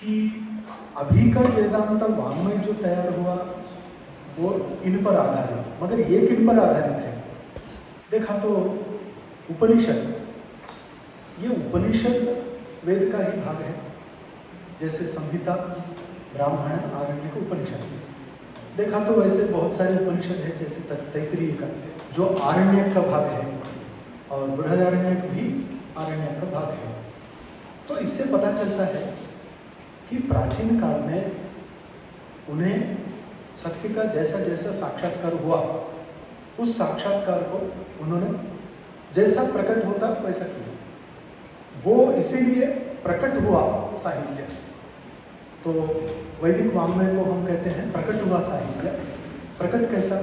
कि अभी का वेदांत वाङ्मय जो तैयार हुआ वो इन पर आधारित, मगर ये किन पर आधारित है? देखा तो उपनिषद, ये उपनिषद वेद का ही भाग है। जैसे संहिता, ब्राह्मण, आरण्यक, उपनिषद। देखा तो वैसे बहुत सारे उपनिषद है, जैसे तैत्तिरीय का जो आरण्यक का भाग है और बृहदारण्यक भी आरण्यक का भाग है। तो इससे पता चलता है कि प्राचीन काल में उन्हें सत्य का जैसा जैसा साक्षात्कार हुआ, उस साक्षात्कार को उन्होंने जैसा प्रकट होता वैसा किया। वो इसीलिए प्रकट हुआ साहित्य। तो वैदिक वाङ्मय को हम कहते हैं प्रकट हुआ साहित्य। प्रकट कैसा?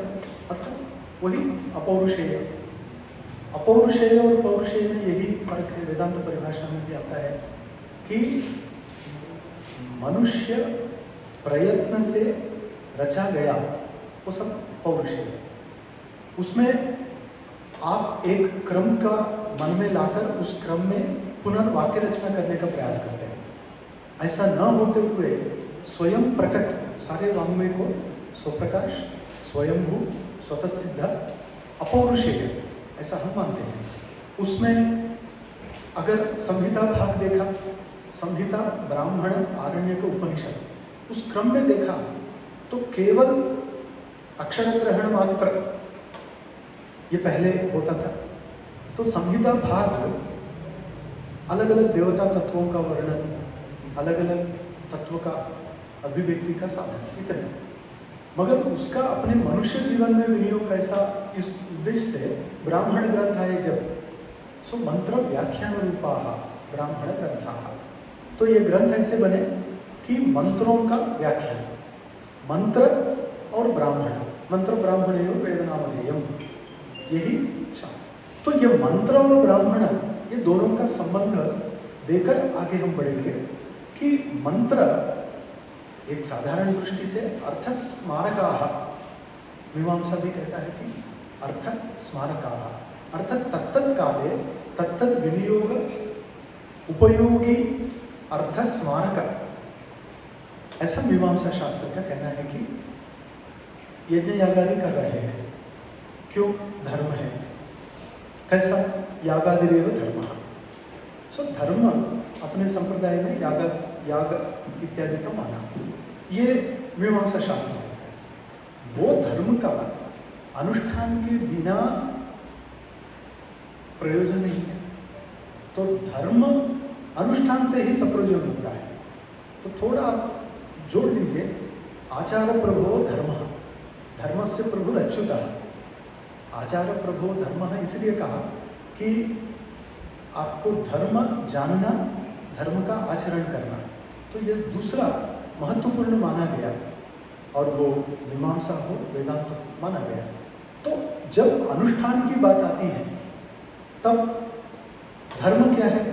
अर्थात वही अपौरुषेय। अपौरुषेय और पौरुषेय में यही फर्क है, वेदांत परिभाषा में भी आता है कि मनुष्य प्रयत्न से रचा गया वो सब पौरुषेय है। उसमें आप एक क्रम का मन में लाकर उस क्रम में पुनर्वाक्य रचना करने का प्रयास करते हैं। ऐसा न होते हुए स्वयं प्रकट सारे वाङ्मय को स्वप्रकाश, स्वयंभू, स्वतः सिद्ध, अपौरुषेय ऐसा हम मानते हैं। उसमें अगर संहिता भाग देखा, संहिता, ब्राह्मण, आरण्यक, उपनिषद, उस क्रम में देखा तो केवल अक्षर ग्रहण मात्र ये पहले होता था। तो संहिता भाग अलग अलग देवता तत्वों का वर्णन, अलग अलग तत्व का अभिव्यक्ति का साधन, इतने। मगर उसका अपने मनुष्य जीवन में विनियोग कैसा, इस उद्देश्य से ब्राह्मण ग्रंथ आए जब, सो मंत्र व्याख्यान रूपा ब्राह्मण ग्रंथ। तो ये ग्रंथ ऐसे बने कि मंत्रों का व्याख्यान, मंत्र और ब्राह्मण, मंत्र ब्राह्मण एवं वेदनामधेयम, यही शास्त्र। तो ये मंत्र और ब्राह्मण ये दोनों का संबंध देकर आगे हम बढ़ेंगे कि मंत्र एक साधारण दृष्टि से अर्थ स्मारकाः, मीमांसा भी कहता है कि अर्थ स्मारकाः, अर्थात तत्तत् काले तत्तत् विनियोग उपयोगी अर्थ स्मारक, ऐसा मीमांसा शास्त्र का कहना है कि यज्ञ यागादि कर रहे हैं, क्यों? धर्म है। कैसा? यागादिरेव धर्म। सो धर्म अपने संप्रदाय में याग इत्यादि का माना, ये मीमांसा शास्त्र कहता है। वो धर्म का अनुष्ठान के बिना प्रयोजन नहीं है। तो धर्म अनुष्ठान से ही सप्रयोजन बनता है। तो थोड़ा आप जोड़ दीजिए, आचार प्रभो धर्म, धर्मस्य प्रभुरच्युतः। आचार प्रभो धर्म इसलिए कहा कि आपको धर्म जानना, धर्म का आचरण करना, तो यह दूसरा महत्वपूर्ण माना गया और वो मीमांसा हो, वेदांत माना गया। तो जब अनुष्ठान की बात आती है तब धर्म क्या है?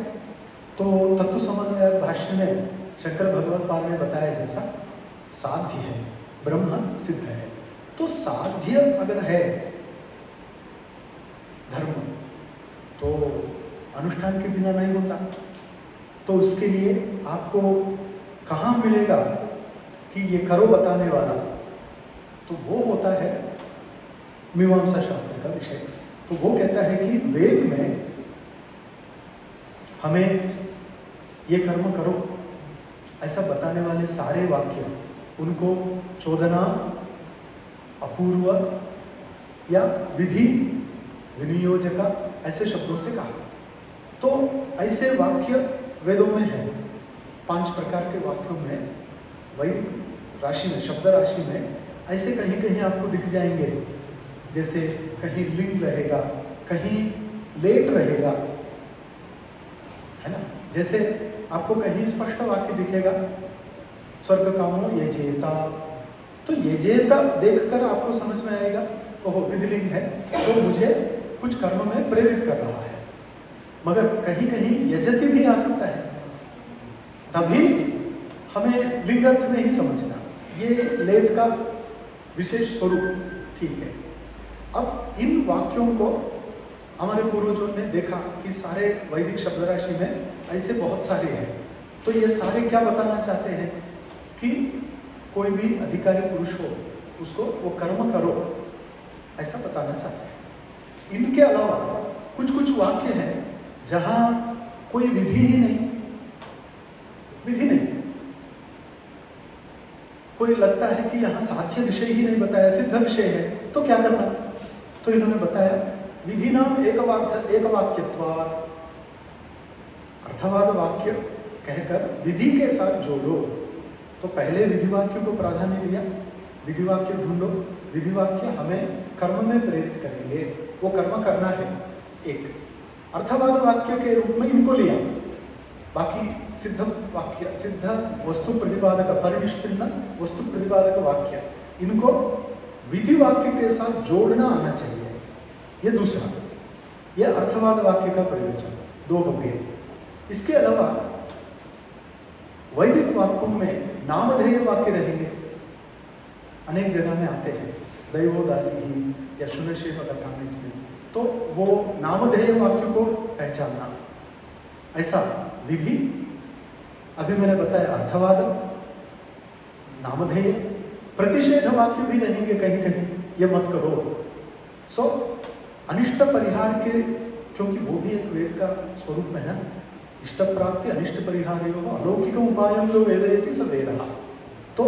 तो तत्व समन्वय भाष्य में शंकर भगवत पाल ने बताया जैसा साध्य है, ब्रह्म सिद्ध है। तो साध्य अगर है धर्म, तो अनुष्ठान के बिना नहीं होता। तो उसके लिए आपको कहाँ मिलेगा कि ये करो बताने वाला? तो वो होता है मीमांसा शास्त्र का विषय। तो वो कहता है कि वेद में हमें ये कर्म करो ऐसा बताने वाले सारे वाक्य, उनको चोदना, अपूर्व या विधि, विनियोजका ऐसे शब्दों से कहा। तो ऐसे वाक्य वेदों में हैं। 5 प्रकार के वाक्यों में वैदिक राशि में, शब्द राशि में ऐसे कहीं कहीं आपको दिख जाएंगे। जैसे कहीं लिंग रहेगा, कहीं लेट रहेगा, है ना। जैसे आपको कहीं स्पष्ट वाक्य दिखेगा, स्वर्ग कामो यजेता, तो यजेता देखकर आपको समझ में आएगा ओहो विधिलिंग है, तो मुझे कुछ कर्म में प्रेरित कर रहा है। मगर कहीं कहीं यजति भी आ सकता है, तभी हमें लिंगार्थ में ही समझना, ये लेट का विशेष स्वरूप, ठीक है। अब इन वाक्यों को हमारे पूर्वजों ने देखा कि सारे वैदिक शब्द राशि में ऐसे बहुत सारे हैं। तो ये सारे क्या बताना चाहते हैं कि कोई भी अधिकारी पुरुष हो उसको वो कर्म करो, ऐसा बताना चाहते हैं। इनके अलावा कुछ कुछ वाक्य हैं जहां कोई विधि ही नहीं, विधि नहीं, कोई लगता है कि यहाँ साध्य विषय ही नहीं बताया, सिद्ध विषय है, तो क्या करना? तो इन्होंने बताया विधि नाम एक वाक्यत्वात्, अर्थवाद वाक्य कहकर विधि के साथ जोड़ो। तो पहले विधि वाक्य को प्राधान्य दिया, विधि वाक्य ढूंढो, विधि वाक्य हमें कर्म में प्रेरित करेंगे, वो कर्म करना है। एक अर्थवाद वाक्य के रूप में इनको लिया, बाकी सिद्ध वाक्य, सिद्ध वस्तु प्रतिपादक, परिनिष्पन्न वस्तु प्रतिपादक वाक्य, इनको विधि वाक्य के साथ जोड़ना आना चाहिए। ये दूसरा, ये अर्थवाद वाक्य का प्रयोजन, दो हो गए। इसके अलावा वैदिक वाक्यों में नामधेय वाक्य रहेंगे, अनेक जगह में आते हैं, दैवोदासी या शून्यशेव कथा में, इसमें तो वो नामधेय वाक्य को पहचानना, ऐसा विधि। अभी मैंने बताया अर्थवाद, नामधेय, प्रतिषेध वाक्य भी रहेंगे कहीं कहीं, ये मत करो। सो अनिष्ट परिहार के, क्योंकि वो भी एक वेद का स्वरूप है ना, इष्ट प्राप्ति अनिष्ट परिहार अलौकिक उपायम जो वेदयति स वेदः। तो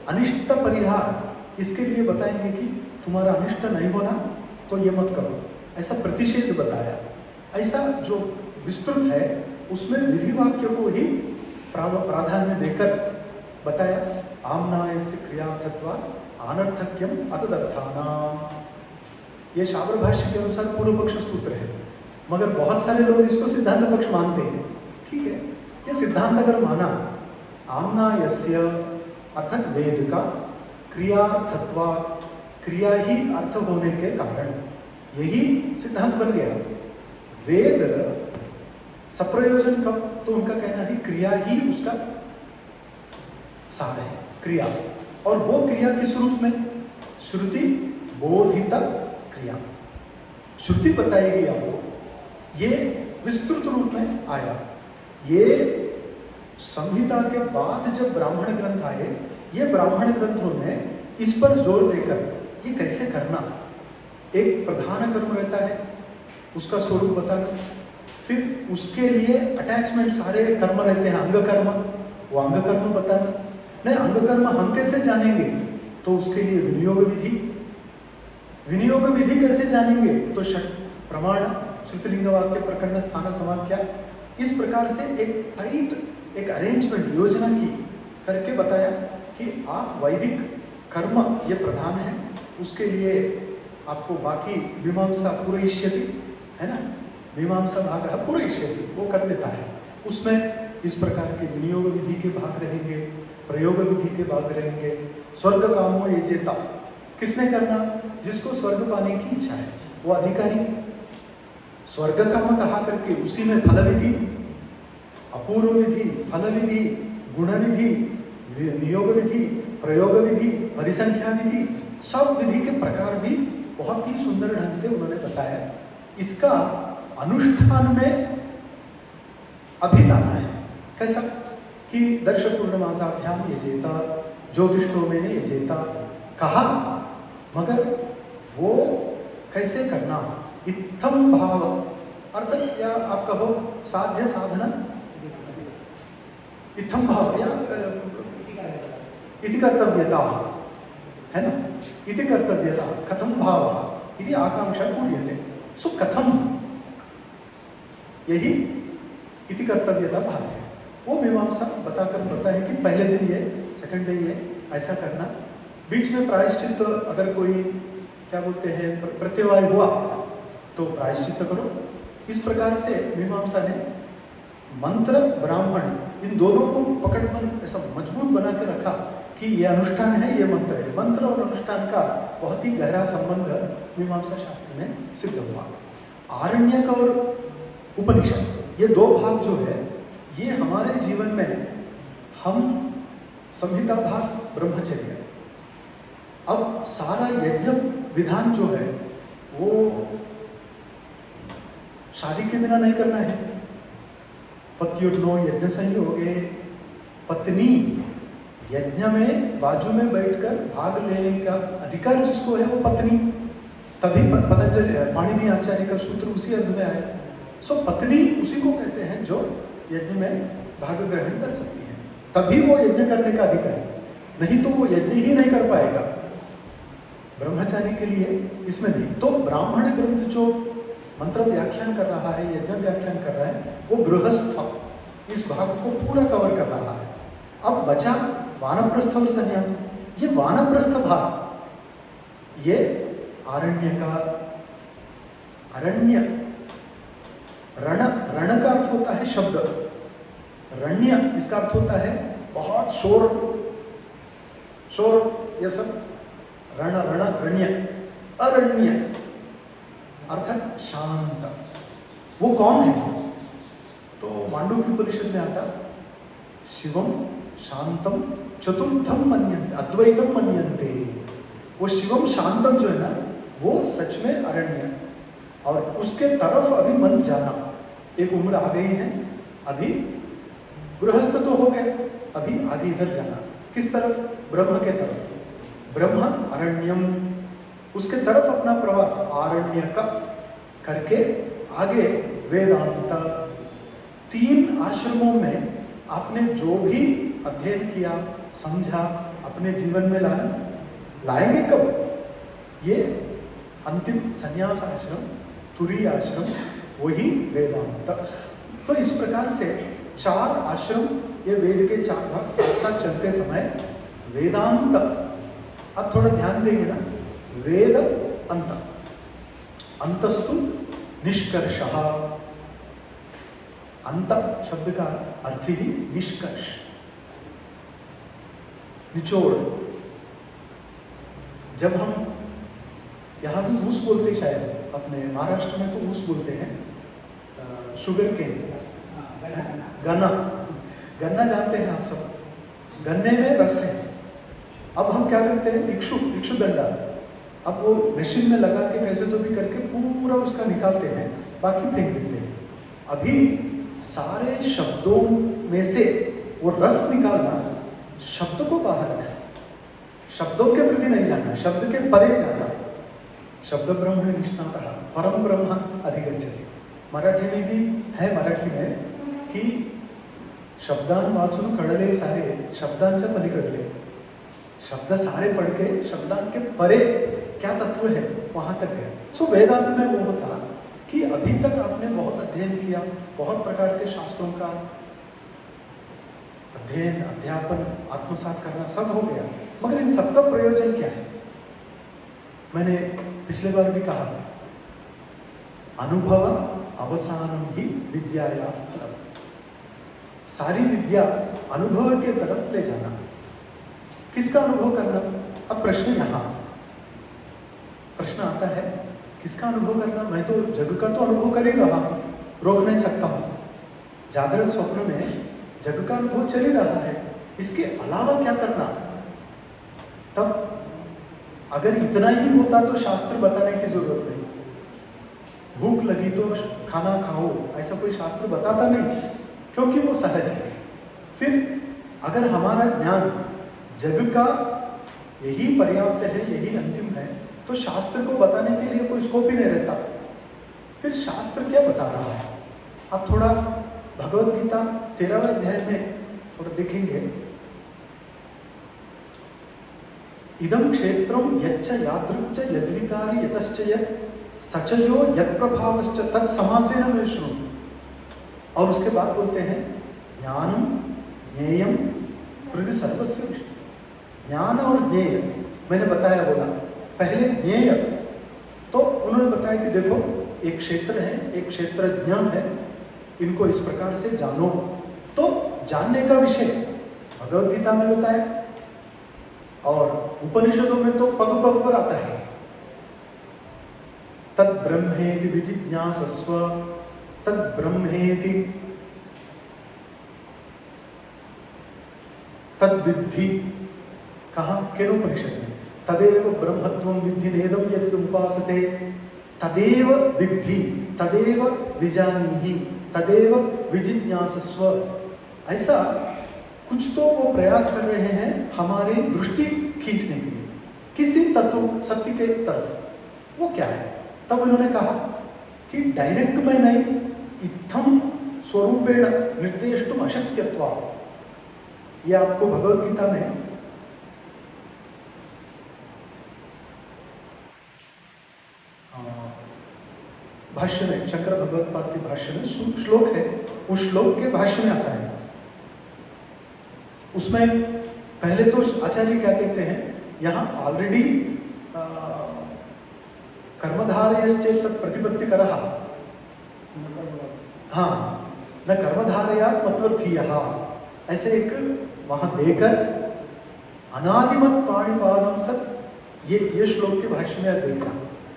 अनिष्ट परिहार इसके लिए बताएंगे कि तुम्हारा अनिष्ट नहीं होना तो ये मत करो, ऐसा प्रतिषेध बताया। ऐसा जो विस्तृत है उसमें विधि वाक्य को ही प्राधान्य देकर बताया। आम्नायस्य क्रियार्थत्वात् अनर्थक्यम अतदर्थानाम, ये शाबर भाष्य के अनुसार पूर्व पक्ष सूत्र है, मगर बहुत सारे लोग इसको सिद्धांत पक्ष मानते हैं। ठीक है, ये सिद्धांत अगर माना, आम्नायस्य अर्थात वेद का क्रियार्थत्वात्, क्रिया ही अर्थ होने के कारण, यही सिद्धांत बन गया। वेद सप्रयोजन कब, तो उनका कहना है क्रिया ही उसका सार है, क्रिया। और वो क्रिया किस रूप में? श्रुति बोधित क्रिया, श्रुति बताएगी आपको, ये विस्तृत रूप में आया। ये संहिता के बाद जब ब्राह्मण ग्रंथ आए, ये ब्राह्मण ग्रंथों ने इस पर जोर देकर ये कैसे करना, एक प्रधान कर्म रहता है उसका स्वरूप बताना, फिर उसके लिए अटैचमेंट सारे कर्म रहते हैं, अंग कर्म, वो अंग कर्म बताना। नहीं, अंग कर्म हम कैसे जानेंगे? तो उसके लिए विनियोग विधि, विनियोग विधि कैसे जानेंगे? तो षट प्रमाण, श्रुतिलिंग वाक्य, प्रकरण, स्थान, समाख्या, इस प्रकार से एक टाइट एक अरेंजमेंट योजना की करके बताया कि आप वैदिक कर्म ये प्रधान है, उसके लिए आपको बाकी मीमांसा पूरयिष्यति है ना, मीमांसा भाग पूरयिष्यति वो कर लेता है। उसमें इस प्रकार के विनियोग विधि के भाग रहेंगे, प्रयोग विधि के भाग रहेंगे। स्वर्ग कामो ये जेता, किसने करना? जिसको स्वर्ग पाने की इच्छा है, वो अधिकारी। स्वर्ग काम कहा करके उसी में फल विधि, अपूर्व विधि, फल विधि, गुण विधि, नियोग विधि, प्रयोग विधि, परिसंख्या विधि, सब विधि के प्रकार भी बहुत ही सुंदर ढंग से उन्होंने बताया। इसका अनुष्ठान में अभी लाना है। कैसा कि दर्श पूर्णमासाभ्याम यजेता, ज्योतिषो में ने यजेता कहा, मगर वो कैसे करना? इत्थम भाव अर्थात, या आप कहो साध्य साधना, इत्थम भाव या इति कर्तव्यता है ना, इति कर्तव्यता, कथम भाव इति आकांक्षा पूर्यते। सो कथम, यही इति कर्तव्यता भाग है। वो मीमांसा बताकर पता है कि पहले दिन ये, सेकंड डे ये, ऐसा करना। बीच में प्रायश्चित, अगर कोई क्या बोलते हैं प्रत्यवाय हुआ तो प्रायश्चित करो। इस प्रकार से मीमांसा ने मंत्र ब्राह्मण इन दोनों को पकड़बंद ऐसा मजबूत बना के रखा कि ये अनुष्ठान है, ये मंत्र है। मंत्र और अनुष्ठान का बहुत ही गहरा संबंध मीमांसा शास्त्र में सिद्ध हुआ। आरण्यक और उपनिषद, ये दो भाग जो है, ये हमारे जीवन में, हम संहिता भाग ब्रह्मचर्य, अब सारा यज्ञ विधान जो है वो शादी के बिना नहीं करना है। पत्युर्नो यज्ञ संयोगे पत्नी यज्ञ में बाजू में बैठकर भाग लेने का अधिकार जिसको है वो पत्नी, तभी पतंजलि पाणिनि आचार्य का सूत्र उसी अर्थ में आया। सो पत्नी उसी को कहते हैं जो यज्ञ में भाग ग्रहण कर सकती है, तभी वो यज्ञ करने का अधिकार है, नहीं तो वो यज्ञ ही नहीं कर पाएगा ब्रह्मचारी के लिए इसमें नहीं। तो ब्राह्मण ग्रंथ जो मंत्र व्याख्यान कर रहा है, यज्ञ व्याख्यान कर रहा है, वो गृहस्थ इस भाग को पूरा कवर कर रहा है। अब बचा वानप्रस्थ और संन्यास। ये वानप्रस्थ भाग ये आरण्य का, अरण्य रण, रण का अर्थ होता है शब्द, रण्य इसका अर्थ होता है बहुत शोर, शोर ये सब, रण रण रण्य, अरण्य अर्थात शांत। वो कौन है? तो मांडुक्य उपनिषद में आता शिवम शांतम चतुर्थम मन्यन्ते, अद्वैतम मन्यन्ते। वो शिवम शांतम जो है ना, वो सच में अरण्य, और उसके तरफ अभी मन जाना। एक उम्र आ गई है, अभी गृहस्थ तो हो गए, अभी आगे इधर जाना। किस तरफ? ब्रह्म के तरफ। ब्रह्म अरण्यम, उसके तरफ अपना प्रवास आरण्य का करके आगे वेदांत। 3 आश्रमों में आपने जो भी अध्ययन किया, समझा, अपने जीवन में लाएंगे कब? ये अंतिम संन्यास आश्रम, तुरीय आश्रम, वही वेदांत। तो इस प्रकार से 4 आश्रम, ये वेद के 4 भाग साथ साथ चलते समय वेदांत। अब थोड़ा ध्यान देंगे ना, वेद अंत, अंतस्तु निष्कर्षः। अंत शब्द का अर्थ ही निष्कर्ष, निचोड़। जब हम यहाँ भी ऊस बोलते, शायद अपने महाराष्ट्र में तो ऊस बोलते हैं, शुगर केन, गन्ना, गन्ना जानते हैं आप सब, गन्ने में रस है। अब हम क्या करते हैं, इक्षु दंडा, अब वो मशीन में लगा के कैसे तो भी करके पूरा उसका निकालते हैं, बाकी फेंक देते हैं। अभी सारे शब्दों में से वो रस निकालना, शब्द को बाहर रखना, शब्दों के प्रति नहीं जाना, शब्द के परे जाना। शब्द ब्रह्मणे निष्णातः परम ब्रह्म अधिगच्छति। मराठी में भी है, मराठी में कि शब्दान वाचून कळले सारे, शब्दांच्या पलीकडले। शब्द सारे पढ़ के शब्दान के परे क्या तत्व है वहां तक गया। सो वेदांत में वो होता कि अभी तक आपने बहुत अध्ययन किया, बहुत प्रकार के शास्त्रों का अध्ययन, अध्यापन, आत्मसात करना सब हो गया, मगर इन सबका प्रयोजन क्या है? मैंने पिछले बार भी कहा, अनुभव अवसानम ही विद्याया फलम। सारी विद्या अनुभव के तरफ ले जाना। किसका अनुभव करना? अब प्रश्न यहाँ प्रश्न आता है, किसका अनुभव करना? मैं तो जग का तो अनुभव कर ही रहा हूं, रोक नहीं सकता हूं। जागृत स्वप्न में जग का अनुभव चल ही रहा है, इसके अलावा क्या करना? तब अगर इतना ही होता तो शास्त्र बताने की जरूरत नहीं। भूख लगी तो खाना खाओ, ऐसा कोई शास्त्र बताता नहीं, क्योंकि वो सहज है। फिर अगर हमारा ज्ञान जग का यही पर्याप्त है, यही अंतिम है, तो शास्त्र को बताने के लिए कोई स्कोप ही नहीं रहता। फिर शास्त्र क्या बता रहा है? आप थोड़ा भगवद गीता 13वें अध्याय में थोड़ा देखेंगे, इदम क्षेत्रम यच्च यादृक्च यद्विकारी यतश्च यत् सचयो यत्प्रभावश्च तत्समासेन मे शृणु। और उसके बाद बोलते हैं ज्ञानम ज्ञेयम हृदि सर्वस्य विष्णु। ज्ञान और ज्ञेय मैंने बताया, बोला पहले ज्ञेय, तो उन्होंने बताया कि देखो एक क्षेत्र है, एक क्षेत्रज्ञ है, इनको इस प्रकार से जानो। तो जानने का विषय भगवद गीता में बताया, और उपनिषदों में तो पग पग पर आता है, तद ब्रह्मेति विजिज्ञासस्व, तद ब्रह्मेति तद विद्धि। कहाँ? केनोपनिषद में, तदेव ब्रह्मत्वं विद्धि नेदं यदि उपासते, तदेव विद्धि, तदेव विजानीहि, तदेव विजिज्ञासस्व। ऐसा कुछ तो वो प्रयास कर रहे हैं हमारी दृष्टि खींचने के लिए किसी तत्व सत्य के तरफ। वो क्या है? तब उन्होंने कहा कि डायरेक्ट में नहीं, इत्थम स्वरूपेण निर्देष्टुम अशक्यत्वात्। ये आपको भगवद गीता में भाष्य में, शंकर भगवत्पाद के भाष्य में श्लोक है, उस श्लोक के भाष्य में आता है। उसमें पहले तो आचार्य क्या कहते हैं, यहाँ ऑलरेडी कर्मधारयश्चेत् प्रतिपत्तिकरः, हाँ, न कर्मधारयात् मत्वर्थीयः, ऐसे एक वहां देकर अनादिमत पाणिपादम सत्, ये श्लोक के भाष्य में देखना,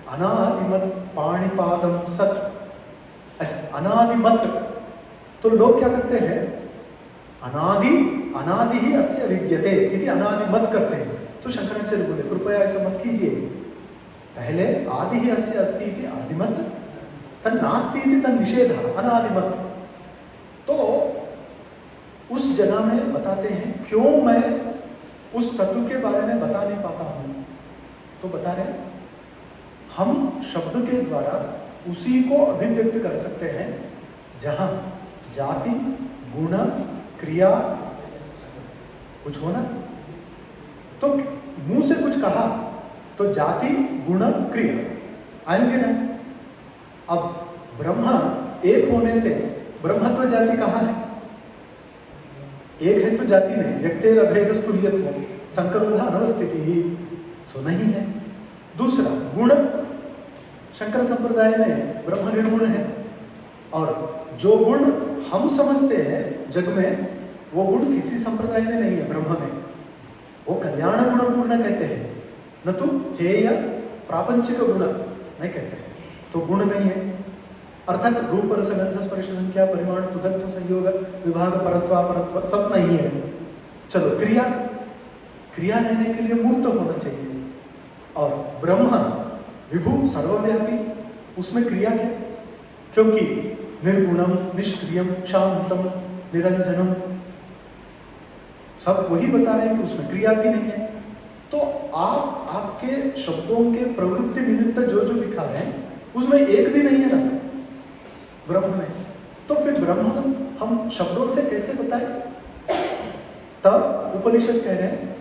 अनादिमत पाणिपादम सत्, ऐसे अनादिमत। तो लोग क्या करते हैं, अनादि ही अस्य विद्यते इति अनादिमत करते हैं। तो शंकराचार्य बोले कृपया ऐसा मत कीजिए, पहले आदि ही अस्य अस्ति इति आदिमत, तन्नास्ति इति तन्निषेधः अनादिमत। तो उस जगह में बताते हैं क्यों मैं उस तत्व के बारे में बता नहीं पाता हूं। तो बता रहे हैं हम शब्द के द्वारा उसी को अभिव्यक्त कर सकते हैं जहां जाति, गुण, क्रिया कुछ हो ना। तो मुंह से कुछ कहा तो जाति, गुण, क्रिया आएंगे ना। अब ब्रह्म एक होने से ब्रह्मत्व जाति कहाँ है? एक है तो जाति नहीं, व्यक्तेर अभेद स्तुल्यत्व संकरोधा अनवस्थिति ही, सो नहीं है। दूसरा गुण, शंकर संप्रदाय में ब्रह्म निर्गुण है, और जो गुण हम समझते हैं जग में वो गुण किसी संप्रदाय में नहीं है। ब्रह्म में वो कल्याण गुण पूर्ण कहते हैं, न तो हेय प्रापंचिक गुण नहीं कहते हैं। तो गुण नहीं है, अर्थात रूप रस गंध स्पर्श संख्या परिमाण उदत्त संयोग विभाग परत्व अपरत्व सब नहीं है। चलो क्रिया, क्रिया लेने के लिए मूर्त होना चाहिए। और ब्रह्म विभु सर्वव्यापी, उसमें क्रिया क्या? क्योंकि निर्गुणम, निष्क्रियम, शांतम, निरंजनम सब वही बता रहे हैं कि उसमें क्रिया भी नहीं है। तो आप आपके शब्दों के प्रवृत्ति निमित्त जो जो दिखा रहे हैं उसमें एक भी नहीं है ना ब्रह्म में। तो फिर ब्रह्म हम शब्दों से कैसे बताएं? तब उपनिषद कह रहे हैं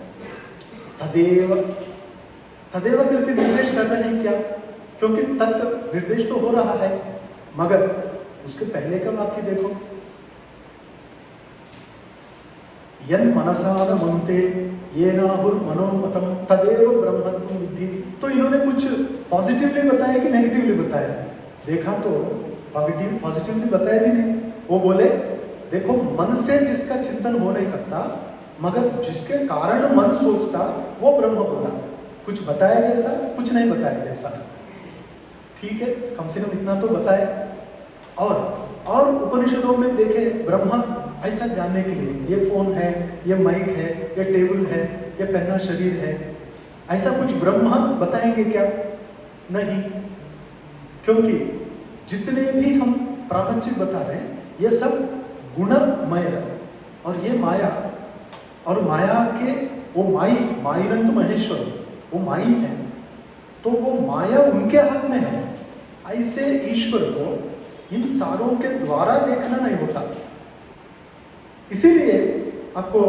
तदेव, तदेव करके निर्देश कर रहे हैं। क्या? क्योंकि तत् निर्देश तो हो रहा है, मगर उसके पहले का वाक्य देखो, यन मनसा न मनते येनाहुर मनोमतम तदेव ब्रह्मत्वं विद्धि। तो इन्होंने कुछ पॉजिटिवली बताया कि नेगेटिवली बताया? देखा तो पॉजिटिवली बताया भी नहीं। वो बोले देखो मन से जिसका चिंतन हो नहीं सकता, मगर जिसके कारण मन सोचता वो ब्रह्म बोला। कुछ बताया जैसा, कुछ नहीं बताया जैसा। ठीक है, कम से कम इतना तो बताए। और उपनिषदों में देखे ब्रह्म ऐसा जानने के लिए ये फोन है, ये माइक है, ये टेबल है, ये पहना शरीर है, ऐसा कुछ ब्रह्म बताएंगे क्या? नहीं, क्योंकि जितने भी हम प्रापंचिक बता रहे हैं ये सब गुणमय है। और ये माया, और माया के वो माईनंत महेश्वर वो माई है, तो वो माया उनके हाथ में है। ऐसे ईश्वर को इन सारों के द्वारा देखना नहीं होता। इसीलिए आपको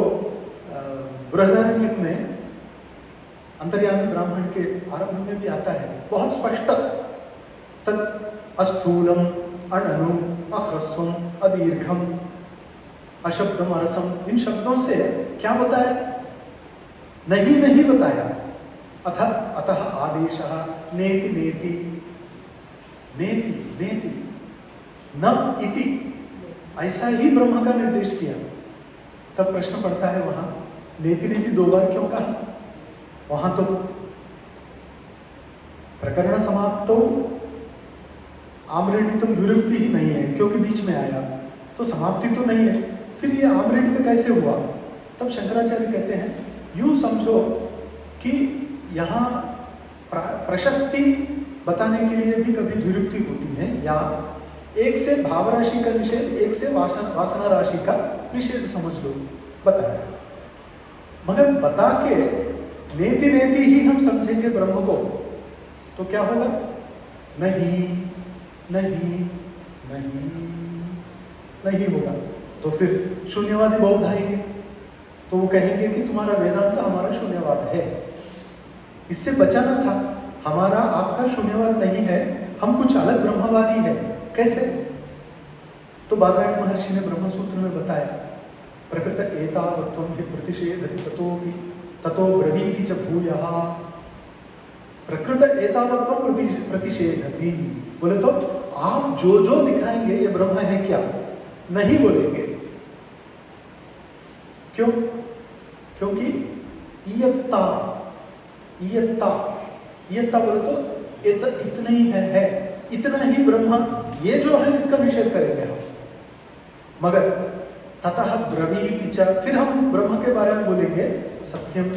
बृहदारण्यक में अंतर्यामी ब्राह्मण के आरंभ में भी आता है बहुत स्पष्ट, तत् अस्थूलम अननु अह्रस्वम अदीर्घम अशब्दम अरसम। इन शब्दों से क्या बताया? नहीं बताया। अतः आदेशः नेति नेति नेति नेति न इति, ऐसा ही ब्रह्म का निर्देश किया। तब प्रश्न पड़ता है वहां नेति नेति दो बार क्यों कहा? वहां तो प्रकरण समाप्त तो आमरेडितम दुरुक्ति ही नहीं है, क्योंकि बीच में आया तो समाप्ति तो नहीं है। फिर ये आमरेडित कैसे हुआ? तब शंकराचार्य कहते हैं यूं समझो कि यहाँ प्रशस्ति बताने के लिए भी कभी द्विरुक्ति होती है, या एक से भाव राशि का निषेध, एक से वासना राशि का निषेध समझ लो। बताया। मगर बता के नेति नेति ही हम समझेंगे ब्रह्म को तो क्या होगा? नहीं नहीं नहीं नहीं होगा। तो फिर शून्यवादी बौद्ध आएंगे तो वो कहेंगे कि तुम्हारा वेदांत हमारा शून्यवाद है। इससे बचाना था। हमारा आपका शून्यवाद नहीं है, हम कुछ अलग ब्रह्मवादी है। कैसे? तो बादरायण महर्षि ने ब्रह्म सूत्र में बताया, प्रकृत एतावत्वं हि प्रतिषेधति ततो ब्रवीति च भूयः। प्रकृत एतावत्वं प्रतिषेधति बोले तो आप जो जो दिखाएंगे ये ब्रह्म है क्या, नहीं बोलेंगे। क्यों? क्योंकि इयत्ता बोले तो इतना ही है, इतना ही ब्रह्म, ये जो है इसका निषेध करेंगे हम। मगर ततः ब्रवीति च, फिर हम ब्रह्म के बारे में बोलेंगे सत्यम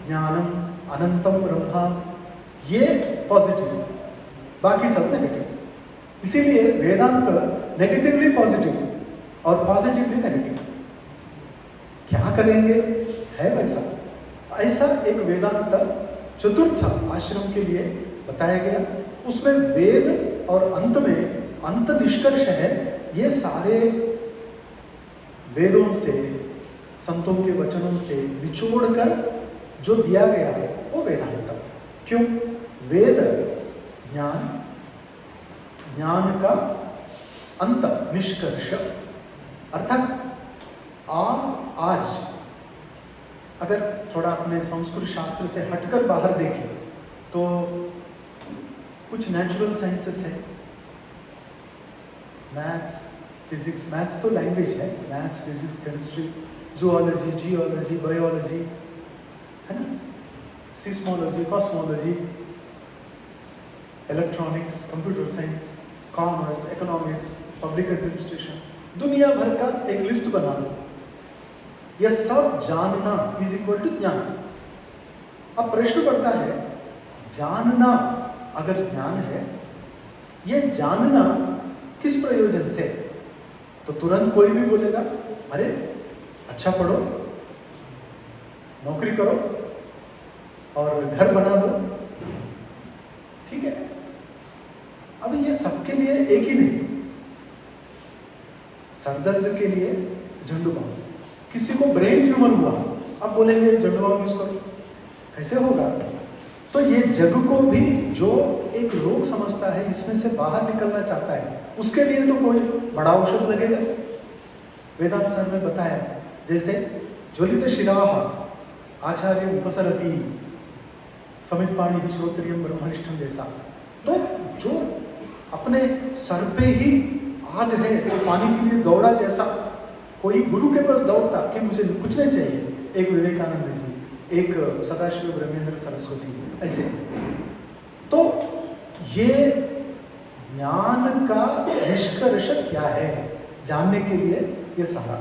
ज्ञानम अनंतम ब्रह्म, ये पॉजिटिव, बाकी सब नेगेटिव। इसीलिए वेदांत नेगेटिवली पॉजिटिव और पॉजिटिवली नेगेटिव। क्या करेंगे? है वैसा। ऐसा एक वेदांत चतुर्थ आश्रम के लिए बताया गया। उसमें वेद और अंत में अंत निष्कर्ष है, ये सारे वेदों से, संतों के वचनों से निचोड़कर जो दिया गया है वो वेदांत। क्यों? वेद ज्ञान, ज्ञान का अंत निष्कर्ष। अर्थात आप आज अगर थोड़ा अपने संस्कृत शास्त्र से हटकर बाहर देखें तो कुछ नेचुरल साइंसेस है, मैथ्स, फिजिक्स। मैथ्स तो लैंग्वेज है, maths, physics, chemistry, zoology, geology, biology, है ना, seismology, cosmology, electronics, computer science, commerce, economics, public administration, दुनिया भर का एक लिस्ट बना दो। यह सब जानना इज इक्वल टू ज्ञान। अब प्रश्न पड़ता है, जानना अगर ज्ञान है, यह जानना किस प्रयोजन से? तो तुरंत कोई भी बोलेगा, अरे अच्छा पढ़ो, नौकरी करो और घर बना दो, ठीक है। अब ये सबके लिए एक ही नहीं। सरदर्द के लिए झंडू बाम, किसी को ब्रेन ट्यूमर हुआ, अब बोलेंगे झंडू बाम यूज करो, कैसे होगा? तो ये जग को भी जो एक रोग समझता है, इसमें से बाहर निकलना चाहता है, उसके लिए तो कोई बड़ा औषध लगेगा। वेदांत सर ने बताया, जैसे ज्वलित शिराः आचार्य उपसरति समितपाणि श्रोत्रियम ब्रह्मनिष्ठम जैसा। तो जो अपने सर पे ही आग है तो पानी के लिए दौड़ा, जैसा कोई गुरु के पास दौड़ता कि मुझे कुछ नहीं चाहिए, एक विवेकानंद जी, एक सदाशिव ब्रह्मेंद्र सरस्वती, ऐसे। तो ये ज्ञान का निष्कर्ष क्या है, जानने के लिए ये सारा।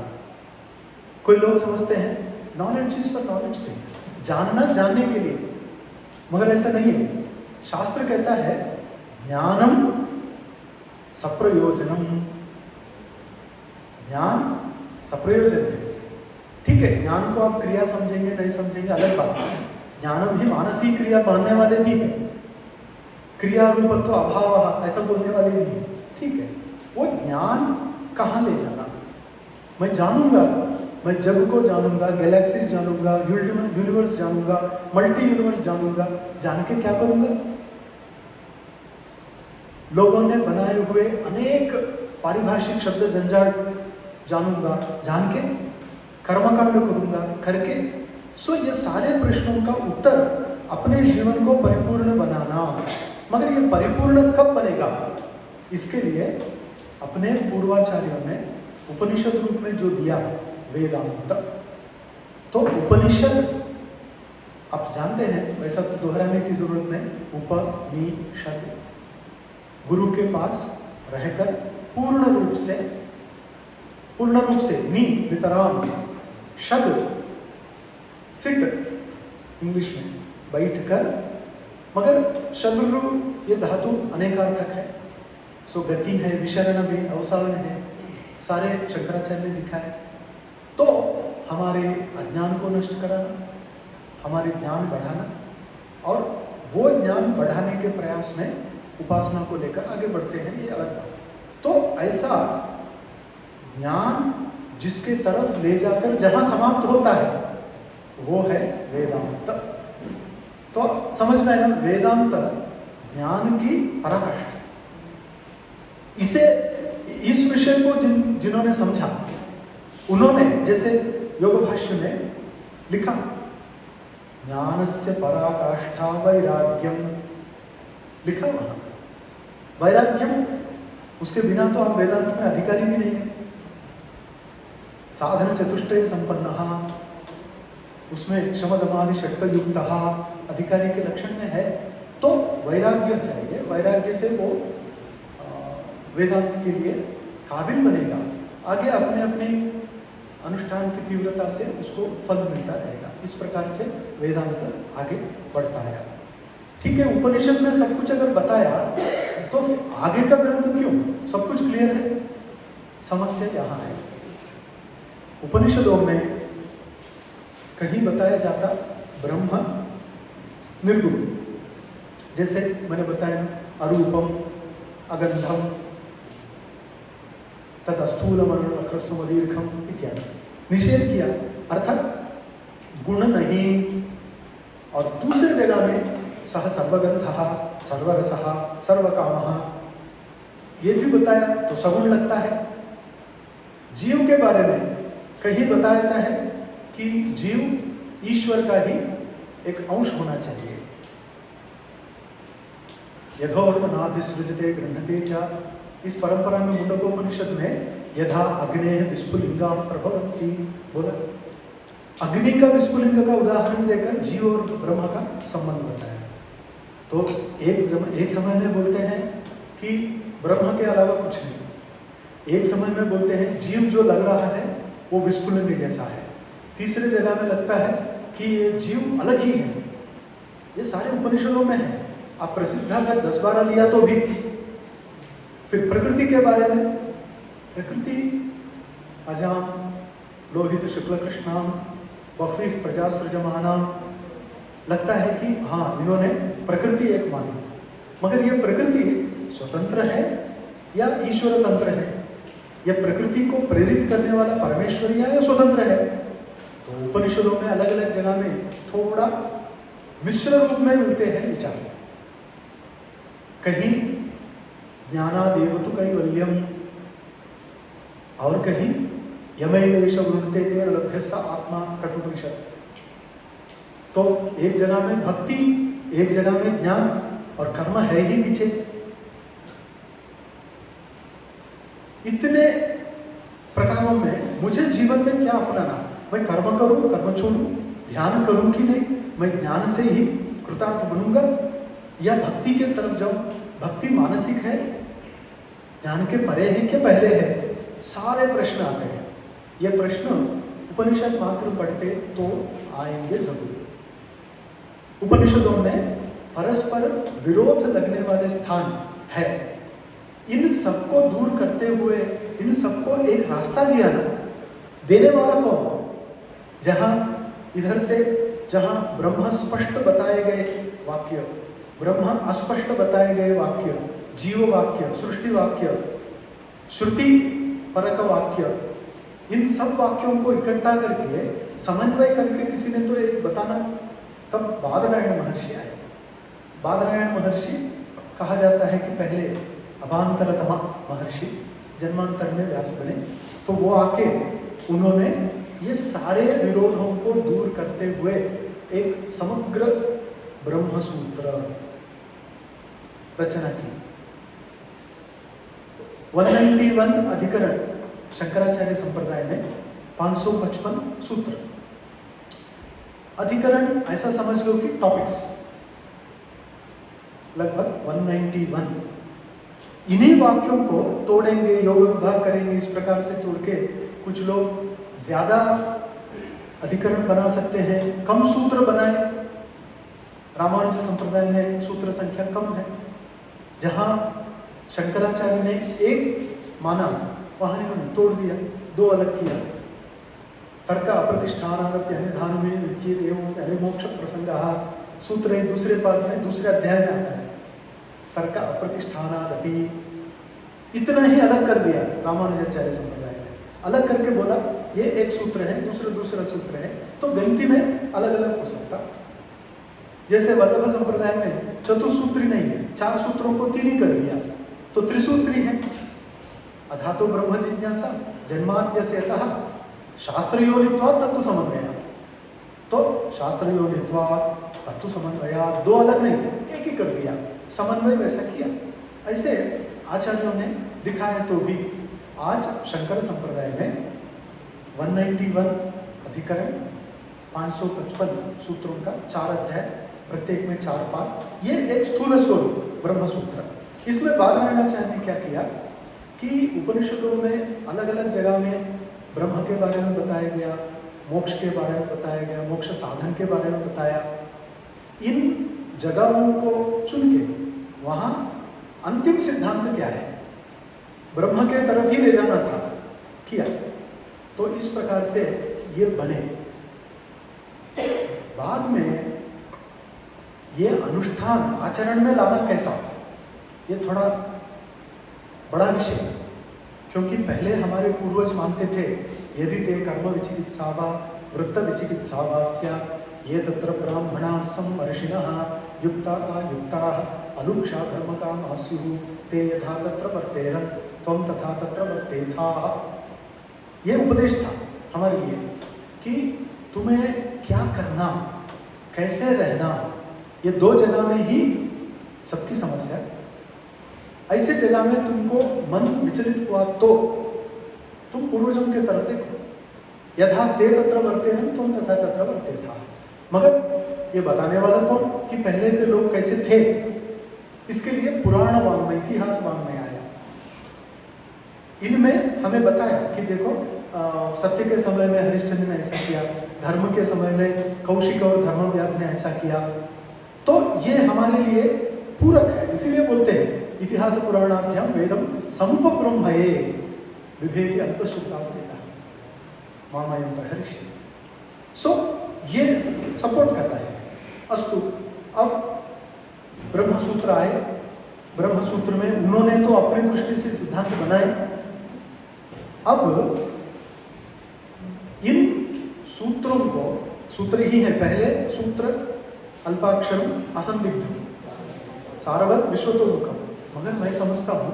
कोई लोग समझते हैं नॉलेज इज फॉर नॉलेज से, जानना जानने के लिए, मगर ऐसा नहीं है। शास्त्र कहता है ज्ञानम सप्रयोजनम, ज्ञान सप्रयोजन है। ठीक है, ज्ञान को आप क्रिया समझेंगे नहीं समझेंगे अलग बात है। ज्ञानम भी मानसिक क्रिया मानने वाले भी है, क्रिया रूपत्व अभाव ऐसा बोलने वाले भी है, ठीक है। वो ज्ञान कहाँ ले जाना? मैं जानूंगा, मैं जग को जानूंगा, गैलेक्सीज जानूंगा, यूनिवर्स जानूंगा, मल्टी यूनिवर्स जानूंगा, जान के क्या करूंगा? लोगों ने बनाए हुए अनेक पारिभाषिक शब्द जंजाल जानूंगा, जान के कर्मकांड करूंगा, करके। सो ये सारे प्रश्नों का उत्तर अपने जीवन को परिपूर्ण बनाना। मगर ये परिपूर्ण कब बनेगा? इसके लिए अपने पूर्वाचार्यों ने उपनिषद रूप में जो दिया वेदांत, तो उपनिषद आप जानते हैं, वैसा तो दोहराने की जरूरत नहीं। उपनिषद गुरु के पास रहकर पूर्ण रूप से नी वितराम शद सिट इंग्लिश में बैठकर, मगर शद्रु ये धातु अनेकार्थक है। सो गति है, विशरण भी, अवसारण है, सारे शंकराचार्य ने लिखा है। तो हमारे अज्ञान को नष्ट कराना, हमारे ज्ञान बढ़ाना, और वो ज्ञान बढ़ाने के प्रयास में उपासना को लेकर आगे बढ़ते हैं, ये अलग बात। तो ऐसा ज्ञान जिसके तरफ ले जाकर जहां समाप्त होता है वो है वेदांत। तो समझ में आया ना, वेदांत ज्ञान की पराकाष्ठा है। इसे, इस विषय को जिन्होंने समझा उन्होंने, जैसे योग भाष्य में लिखा, ज्ञानस्य पराकाष्ठा वैराग्यम, लिखा वहां वैराग्यम, उसके बिना तो आप वेदांत में अधिकारी भी नहीं है। साधन चतुष्टय संपन्न, उसमें क्षम दमादि षट्क युक्त अधिकारी के लक्षण में है। तो वैराग्य चाहिए, वैराग्य से वो वेदांत के लिए काबिल बनेगा, आगे अपने अपने अनुष्ठान की तीव्रता से उसको फल मिलता रहेगा। इस प्रकार से वेदांत आगे बढ़ता है। ठीक है, उपनिषद में सब कुछ अगर बताया तो फिर आगे का ग्रंथ क्यों? सब कुछ क्लियर है। समस्या यहाँ है, उपनिषदों में कहीं बताया जाता ब्रह्म निर्गुण, जैसे मैंने बताया अरूपम अगंधम तद स्थूलम ह्रस्वम दीर्घम इत्यादि निषेध किया, अर्थात गुण नहीं। और दूसरे जगह में सह सर्वगंधः सर्वरसः सर्वकामः, ये भी बताया तो सगुण लगता है। जीव के बारे में कहीं बताया है कि जीव ईश्वर का ही एक अंश होना चाहिए। यथोर्वनाभिसृजते गृह्णते च, इस परंपरा में मुंडकोपनिषद में यथा अग्नेः विस्फुलिंगाः प्रभवन्ति बोला, अग्नि का विस्फुलिंग का उदाहरण देकर जीव और ब्रह्म का संबंध बताया। तो एक समय में बोलते हैं कि ब्रह्म के अलावा कुछ नहीं, एक समय में बोलते हैं जीव जो लग रहा है वो विस्फुलिंग जैसा है, तीसरे जगह में लगता है कि ये जीव अलग ही है। ये सारे उपनिषदों में है। आप प्रसिद्ध अगर 10-12 लिया तो भी। फिर प्रकृति के बारे में, प्रकृति अजाम लोहित शुक्ल कृष्णाम बख्वीफ प्रजासृजमानाम, लगता है कि हाँ इन्होंने प्रकृति एक मानी, मगर यह प्रकृति स्वतंत्र है या ईश्वर तंत्र है? यह प्रकृति को प्रेरित करने वाला परमेश्वर या स्वतंत्र है? तो उपनिषदों में अलग अलग जगह में थोड़ा मिश्र रूप में मिलते हैं विचार। कहीं ज्ञानादेवतु कैवल्यम और कहीं यमैवेश वृणते तेन लभ्यस्स आत्मा कठोपनिषद। तो एक जगह में भक्ति, एक जगह में ज्ञान, और कर्म है ही पीछे। इतने प्रकारों में मुझे जीवन में क्या अपनाना? मैं कर्म करूं, कर्म छोड़ूं, ध्यान करूं कि नहीं, मैं ज्ञान से ही कृतार्थ बनूंगा या भक्ति के तरफ जाऊं? भक्ति मानसिक है, ज्ञान के परे है कि पहले है? सारे प्रश्न आते हैं। ये प्रश्न उपनिषद मात्र पढ़ते तो आएंगे जरूर। उपनिषदों में परस्पर विरोध लगने वाले स्थान है, इन सबको दूर करते हुए इन सबको एक रास्ता दिया ना, देने वाला कौन? जहां इधर से जहां ब्रह्म स्पष्ट बताए गए वाक्य, ब्रह्म अस्पष्ट बताए गए वाक्य, जीव वाक्य, सृष्टि वाक्य, श्रुति परक वाक्य, इन सब वाक्यों को इकट्ठा करके समन्वय करके किसी ने तो एक बताना। तब बादरायण महर्षि आए। बादरायण महर्षि कहा जाता है कि पहले अभांतरतमा महर्षि, जन्मांतर में व्यास बने, तो वो आके उन्होंने ये सारे विरोधों को दूर करते हुए एक समग्र ब्रह्मसूत्र रचना की। 191 अधिकरण शंकराचार्य संप्रदाय में 555 सूत्र। अधिकरण ऐसा समझ लो कि टॉपिक्स लगभग 191। इन्हीं वाक्यों को तोड़ेंगे, योग विभाग करेंगे, इस प्रकार से तोड़ के कुछ लोग ज्यादा अधिकरण बना सकते हैं, कम सूत्र बनाए। रामानुज संप्रदाय में सूत्र संख्या कम है। जहां शंकराचार्य ने एक माना वहां इन्होंने तोड़ दिया, 2 अलग किया, तर्क अप्रतिष्ठानादप्यन्यधानुमे विद्येत एवं पहले मोक्ष प्रसंगः सूत्र एक दूसरे पद में दूसरे अध्याय में आता है। तर्क अप्रतिष्ठानादपि इतना ही अलग कर दिया रामानुजाचार्य संप्रदाय में, अलग करके बोला ये एक सूत्र है, दूसरा सूत्र है, तो गिनती में अलग अलग हो सकता। जैसे वल्लभ संप्रदाय में चतुसूत्री नहीं है, 4 सूत्रों को 3 ही कर दिया, तो त्रिसूत्री है। अधातो ब्रह्म जिज्ञासा जन्माद्यस्यतः शास्त्रयोनित्वात् तत्व समन्वयात्, तो शास्त्रयोनित्वात् तत्व समन्वयात् 2 अलग नहीं, एक ही कर दिया, समन्वय वैसा किया। ऐसे आचार्यों ने दिखाया। तो भी आज शंकर संप्रदाय में 191 अधिकरण, 555 सूत्रों का 4 अध्याय, प्रत्येक में 4 पाद, ये एक स्थूल स्वरूप ब्रह्म सूत्र। इसमें बादरायणाचार्य ने क्या किया कि उपनिषदों में अलग अलग जगह में ब्रह्म के बारे में बताया गया, मोक्ष के बारे में बताया गया, मोक्ष साधन के बारे में बताया। इन जगहों को चुन के वहाँ अंतिम सिद्धांत क्या है, ब्रह्म के तरफ ही ले जाना था, किया। तो इस प्रकार से ये बने। बाद में ये अनुष्ठान आचरण में लाना कैसा, ये थोड़ा बड़ा विषय है। क्योंकि पहले हमारे पूर्वज मानते थे यदि ते कर्म विचिकित्सा वा वृत्त विचिकित्सा वा स्यात् ये तत्र ब्राह्मणाः सम्मर्षिणः युक्ताः अयुक्ताः अलुक्षा धर्मकामाः स्युः ते यथा तत्र वर्तेरन् त्वं तथा तत्र वर्तेथाः। ये उपदेश था हमारे लिए कि तुम्हें क्या करना, कैसे रहना, ये 2 जगह में ही सबकी समस्या है। ऐसे जगह में तुमको मन विचलित हुआ तो तुम पूर्वजों के तरफ देखो, यथा ते तत्र वर्तेरन् त्वं तथा तत्र वर्तेथाः। मगर ये बताने वाला कौन कि पहले के लोग कैसे थे, इसके लिए पुराण वाङ्मय, इतिहास वाङ्मय आया। इनमें हमें बताया कि देखो सत्य के समय में हरिश्चंद्र ने ऐसा किया, धर्म के समय में कौशिक और धर्मव्याध ने ऐसा किया। तो ये हमारे लिए पूरक है, इसीलिए बोलते हैं इतिहास पुराणाभ्याम वेदम संपब्रह्मये विभेति अल्पश्रुताद्वैतः मामयं प्रहरिष्यति। सो ये सपोर्ट करता है। अस्तु, अब ब्रह्मसूत्र आए। ब्रह्मसूत्र में उन्होंने तो अपनी दृष्टि से सिद्धांत बनाए। अब इन सूत्रों को, सूत्र ही है पहले सूत्र अल्पाक्षरम असंदिग्धम सारवत विश्वतोमुखम। मगर मैं समझता हूँ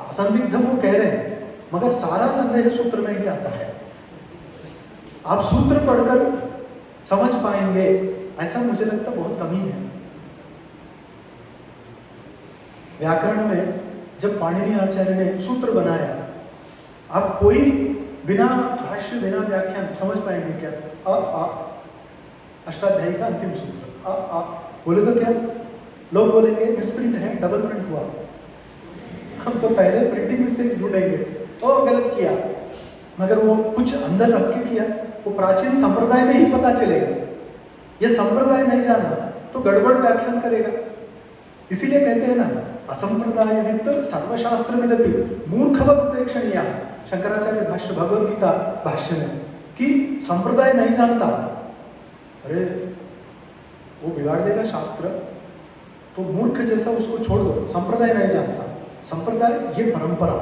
असंदिग्धम वो कह रहे हैं, मगर सारा संदेह सूत्र में ही आता है। आप सूत्र पढ़कर समझ पाएंगे ऐसा मुझे लगता बहुत कम ही है। व्याकरण में जब पाणिनि आचार्य ने सूत्र बनाया, आप कोई बिना भाष्य बिना व्याख्यान समझ पाएंगे क्या? अष्टाध्यायी का अंतिम सूत्र बोले तो क्या लोग बोलेंगे मिसप्रिंट है, डबल प्रिंट हुआ। हम तो पहले प्रिंटिंग मिस्टेक्स ढूंढेंगे, ओ गलत किया, मगर वो कुछ अंदर रख के किया, वो प्राचीन संप्रदाय में ही पता चलेगा। ये संप्रदाय नहीं जाना तो गड़बड़ व्याख्यान करेगा। इसीलिए कहते हैं ना, असंप्रदाय वित्त सर्वशास्त्र विदपि मूर्खवत उपेक्षणीय। शंकराचार्य भाष्य भगवद गीता भाष्य में कि संप्रदाय नहीं जानता, अरे वो बिगाड़ देगा शास्त्र, तो मूर्ख जैसा उसको छोड़ दो। संप्रदाय नहीं जानता, संप्रदाय ये परंपरा,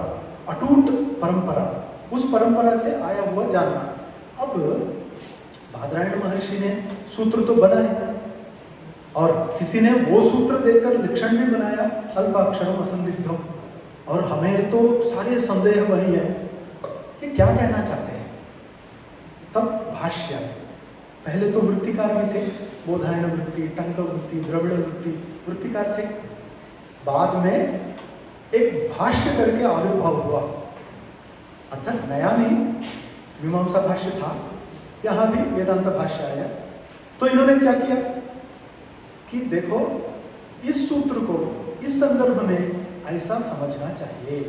अटूट परंपरा, उस परंपरा से आया हुआ जानना। अब बादरायण महर्षि ने सूत्र तो बनाए और किसी ने वो सूत्र देखकर लक्षण भी बनाया अल्पाक्षरम असंदिग्धम, और हमें तो सारे संदेह वही है कि क्या कहना चाहते हैं। तब भाष्य, पहले तो वृत्तिकार भी थे, बोधायन वृत्ति, टंक वृत्ति, द्रविड़ वृत्ति, वृत्तिकार थे। बाद में एक भाष्य करके आविर्भाव हुआ, अर्थात नया नहीं, मीमांसा भाष्य था, यहाँ भी वेदांत भाष्य आया। तो इन्होंने क्या किया कि देखो इस सूत्र को इस संदर्भ में ऐसा समझना चाहिए।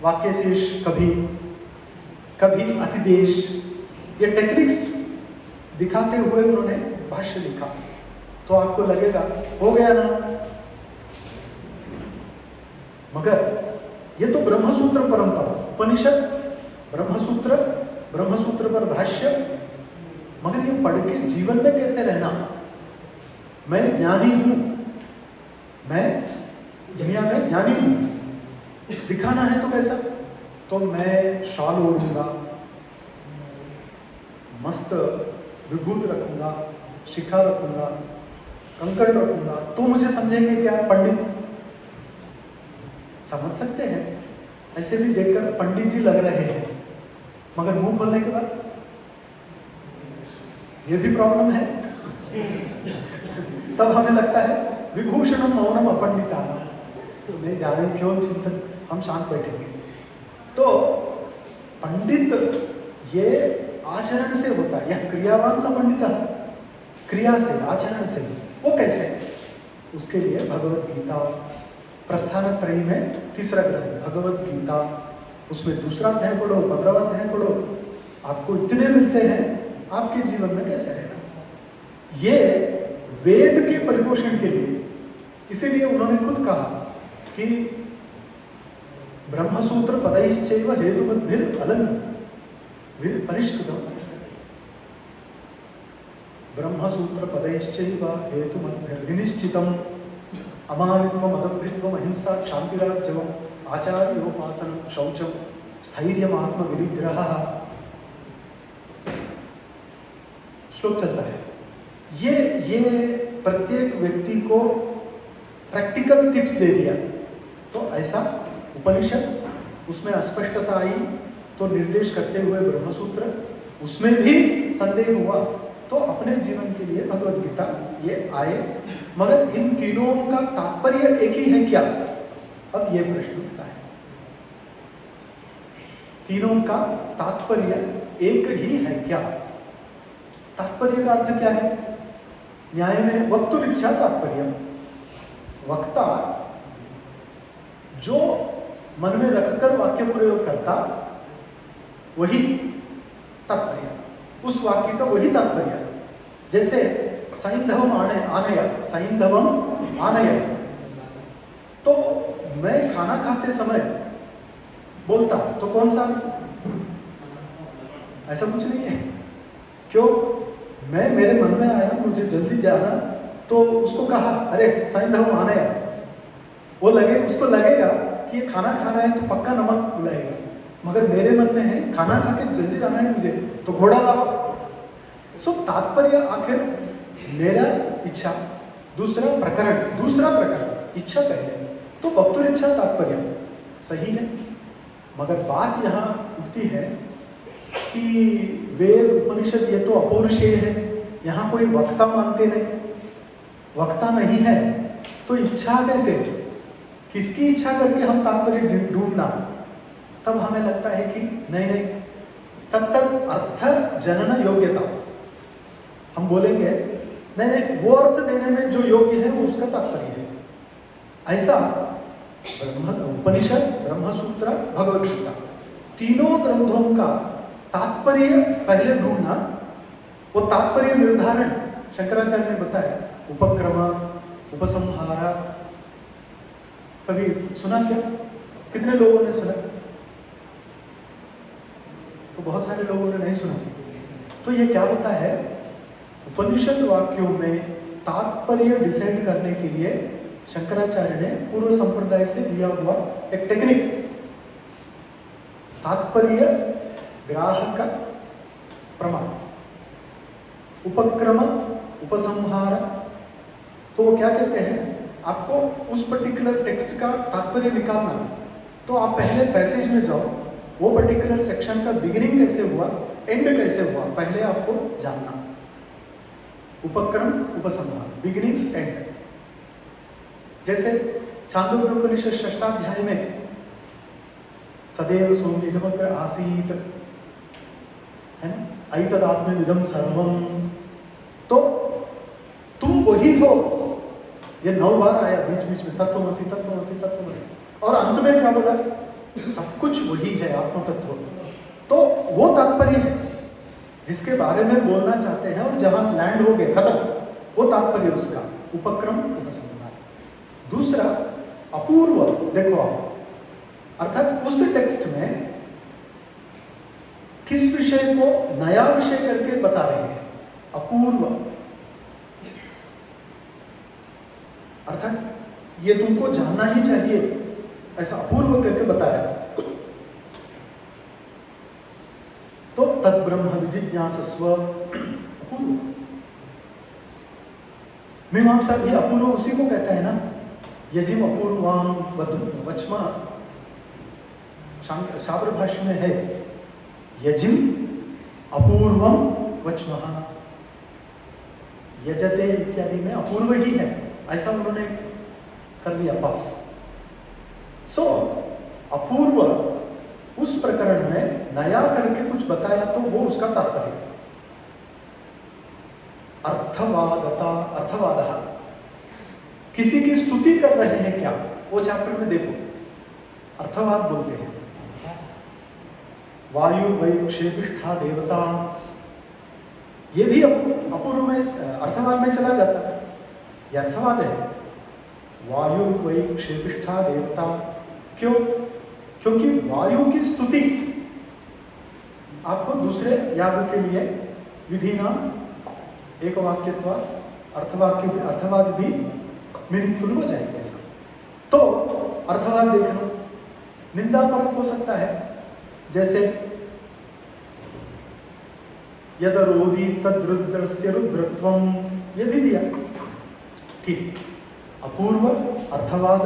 वाक्यशेष कभी कभी अतिदेश, ये टेक्निक्स दिखाते हुए उन्होंने भाष्य लिखा। तो आपको लगेगा हो गया ना, मगर ये तो ब्रह्मसूत्र परंपरा, उपनिषद ब्रह्मसूत्र ब्रह्मसूत्र पर भाष्य, मगर ये पढ़ के जीवन में कैसे रहना? मैं ज्ञानी हूं, मैं दुनिया में ज्ञानी हूं, दिखाना है तो कैसा? तो मैं शाल ओढ़ूंगा, मस्त विभूत रखूंगा, शिखा रखूंगा, कंकड़ रखूंगा, तो मुझे समझेंगे क्या पंडित? समझ सकते हैं, ऐसे भी देखकर पंडित जी लग रहे हैं, मगर मुंह खोलने के बाद ये भी प्रॉब्लम है। तब हमें लगता है विभूषणम मौनम अपंडिता, नहीं जाने क्यों चिंतन, हम शांत बैठेंगे। तो पंडित ये आचरण से होता है, यह क्रियावान सा पंडित है, क्रिया से, आचरण से। वो कैसे? उसके लिए भगवत गीता, प्रस्थान त्रयी में तीसरा ग्रंथ भगवत गीता, उसमें दूसरा अध्याय पढ़ो, 15वां अध्याय पढ़ो, आपको इतने मिलते हैं, आपके जीवन में कैसे रहना। ये वेद के परिपोषण के लिए, इसीलिए उन्होंने खुद कहा कि ब्रह्मसूत्र पदैश्चैव हेतुमद्भिर अलन् परिष्कृतम्। ब्रह्मसूत्र पदैश्चैव हेतुमद्भिर विनिश्चितम् अमानित्वम् अदम्भित्वम् अहिंसा क्षान्तिरार्जवम् आचार्योपासनं शौचं स्थैर्यम् आत्मविनिग्रहः। श्लोक चलता है। ये प्रत्येक व्यक्ति को प्रैक्टिकल टिप्स दे दिया। तो ऐसा उपनिषद, उसमें अस्पष्टता आई तो निर्देश करते हुए ब्रह्मसूत्र, उसमें भी संदेह हुआ तो अपने जीवन के लिए भगवत गीता ये आए। मगर इन तीनों का तात्पर्य एक ही है क्या? अब ये प्रश्न उठता है। तीनों का तात्पर्य एक ही है क्या? तात्पर्य का अर्थ क्या है? न्याय में वक्तुरिच्छा तात्पर्य, वक्ता जो मन में रखकर वाक्य प्रयोग करता वही तात्पर्य, उस वाक्य का वही तात्पर्य। जैसे सैंधवम आनय, सैंधवम आनय, तो मैं खाना खाते समय बोलता तो कौन सा अर्थ? ऐसा कुछ नहीं है। क्यों? मैं, मेरे मन में आया मुझे जल्दी जाना, तो उसको कहा अरे सैंधवम आनय, वो उसको लगेगा कि ये खाना खा रहा है तो पक्का नमक बुलाएगा, मगर मेरे मन में है खाना खा के जल्दी जाना है मुझे, तो घोड़ा लाओ। सो तात्पर्य आखिर मेरा इच्छा, दूसरा प्रकरण इच्छा पहले, तो वक्तुर इच्छा तात्पर्य सही है। मगर बात यहाँ उठती है कि वेद उपनिषद ये तो अपौरुषेय है, यहाँ कोई वक्ता मानते नहीं, वक्ता नहीं है तो इच्छा कैसे? किसकी इच्छा करके हम तात्पर्य ढूंढना? तब हमें लगता है कि नहीं, तत्त अर्थ जनन योग्यता, हम बोलेंगे नहीं, वो अर्थ देने में जो योग्य है वो उसका तात्पर्य है। ऐसा उपनिषद, ब्रह्मसूत्र, भगवत गीता, तीनों ग्रंथों का तात्पर्य पहले ढूंढना, वो तात्पर्य निर्धारण शंकराचार्य ने बताया, उपक्रम, उपसंहार। कभी सुना क्या? कितने लोगों ने सुना? तो बहुत सारे लोगों ने नहीं सुना। तो ये क्या होता है? उपनिषद वाक्यों में तात्पर्य डिसाइड करने के लिए शंकराचार्य ने पूर्व संप्रदाय से दिया हुआ एक टेक्निक, तात्पर्य ग्राहक प्रमाण, उपक्रम, उपसंहार। तो वो क्या कहते हैं, आपको उस पर्टिकुलर टेक्स्ट का तात्पर्य निकालना, तो आप पहले पैसेज में जाओ, वो पर्टिकुलर सेक्शन का बिगिनिंग कैसे हुआ, एंड कैसे हुआ, पहले आपको जानना। उपक्रम, उपसंहार, बिगिनिंग, एंड। जैसे छांदोग्य उपनिषद षष्ठाध्याय में सदैव सोम्यमग्र आसीत, है ना, ऐतदात्म्यमिदं सर्वम, तो तुम वही हो। ये 9 बार आया बीच बीच में, तत्वमसि तत्वमसि तत्वमसि, और अंत में क्या बोला? सब कुछ वही है, आत्म तत्व। तो वो तात्पर्य है जिसके बारे में बोलना चाहते हैं, और जहां लैंड हो गए खत्म, वो तात्पर्य उसका उपक्रम, उपसंहार। दूसरा अपूर्व, देखो आप, अर्थात उस टेक्स्ट में किस विषय को नया विषय करके बता रहे हैं, अपूर्व, अर्थात ये तुमको जानना ही चाहिए, ऐसा अपूर्व करके बताया। तो तद ब्रह्म विजिज्ञासस्व, अपूर्व। मीमांसा भी अपूर्व उसी को कहता है ना, यजिम अपूर्वाम वचमा, शाब्र भाष्य में है यजिम अपूर्वम वचमः, यजते इत्यादि में अपूर्व ही है, ऐसा उन्होंने कर दिया पास। सो अपूर्व उस प्रकरण में नया करके कुछ बताया तो वो उसका तात्पर्य। अर्थवादः, किसी की स्तुति कर रहे हैं क्या, वो चैप्टर में देखो, अर्थवाद बोलते हैं। वायु वैक्षेपिष्ठा देवता, ये भी अपूर्व में अर्थवाद में चला जाता है, ये अर्थवाद है। वायु वैक्षेपिष्ठा देवता, क्यों? क्योंकि वायु की स्तुति आपको दूसरे याग के लिए विधि नाम एक वाक्यत्व अर्थवाद भी मीनिंगफुल हो जाएंगे ऐसा। तो अर्थवाद देखना, निंदा पर हो सकता है, जैसे यदरोदी तद्रुद्रस्य रुद्रत्वम, ये भी दिया, ठीक। अपूर्व, अर्थवाद,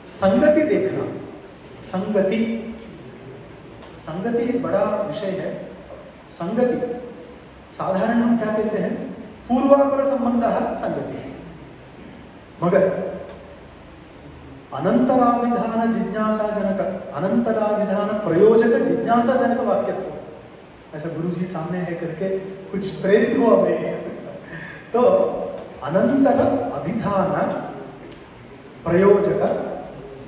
संगति देखना, संगति एक बड़ा विषय है। संगति साधारण हम क्या कहते हैं, पूर्वापर संबंधः संगति, मगर अनंतराविधान जिज्ञासाजनक, अनंतराविधान प्रयोजक जिज्ञासाजनक वाक्यत्व, ऐसा गुरुजी सामने है करके कुछ प्रेरित हुआ मैं। तो अनंतर अभिधान प्रयोजक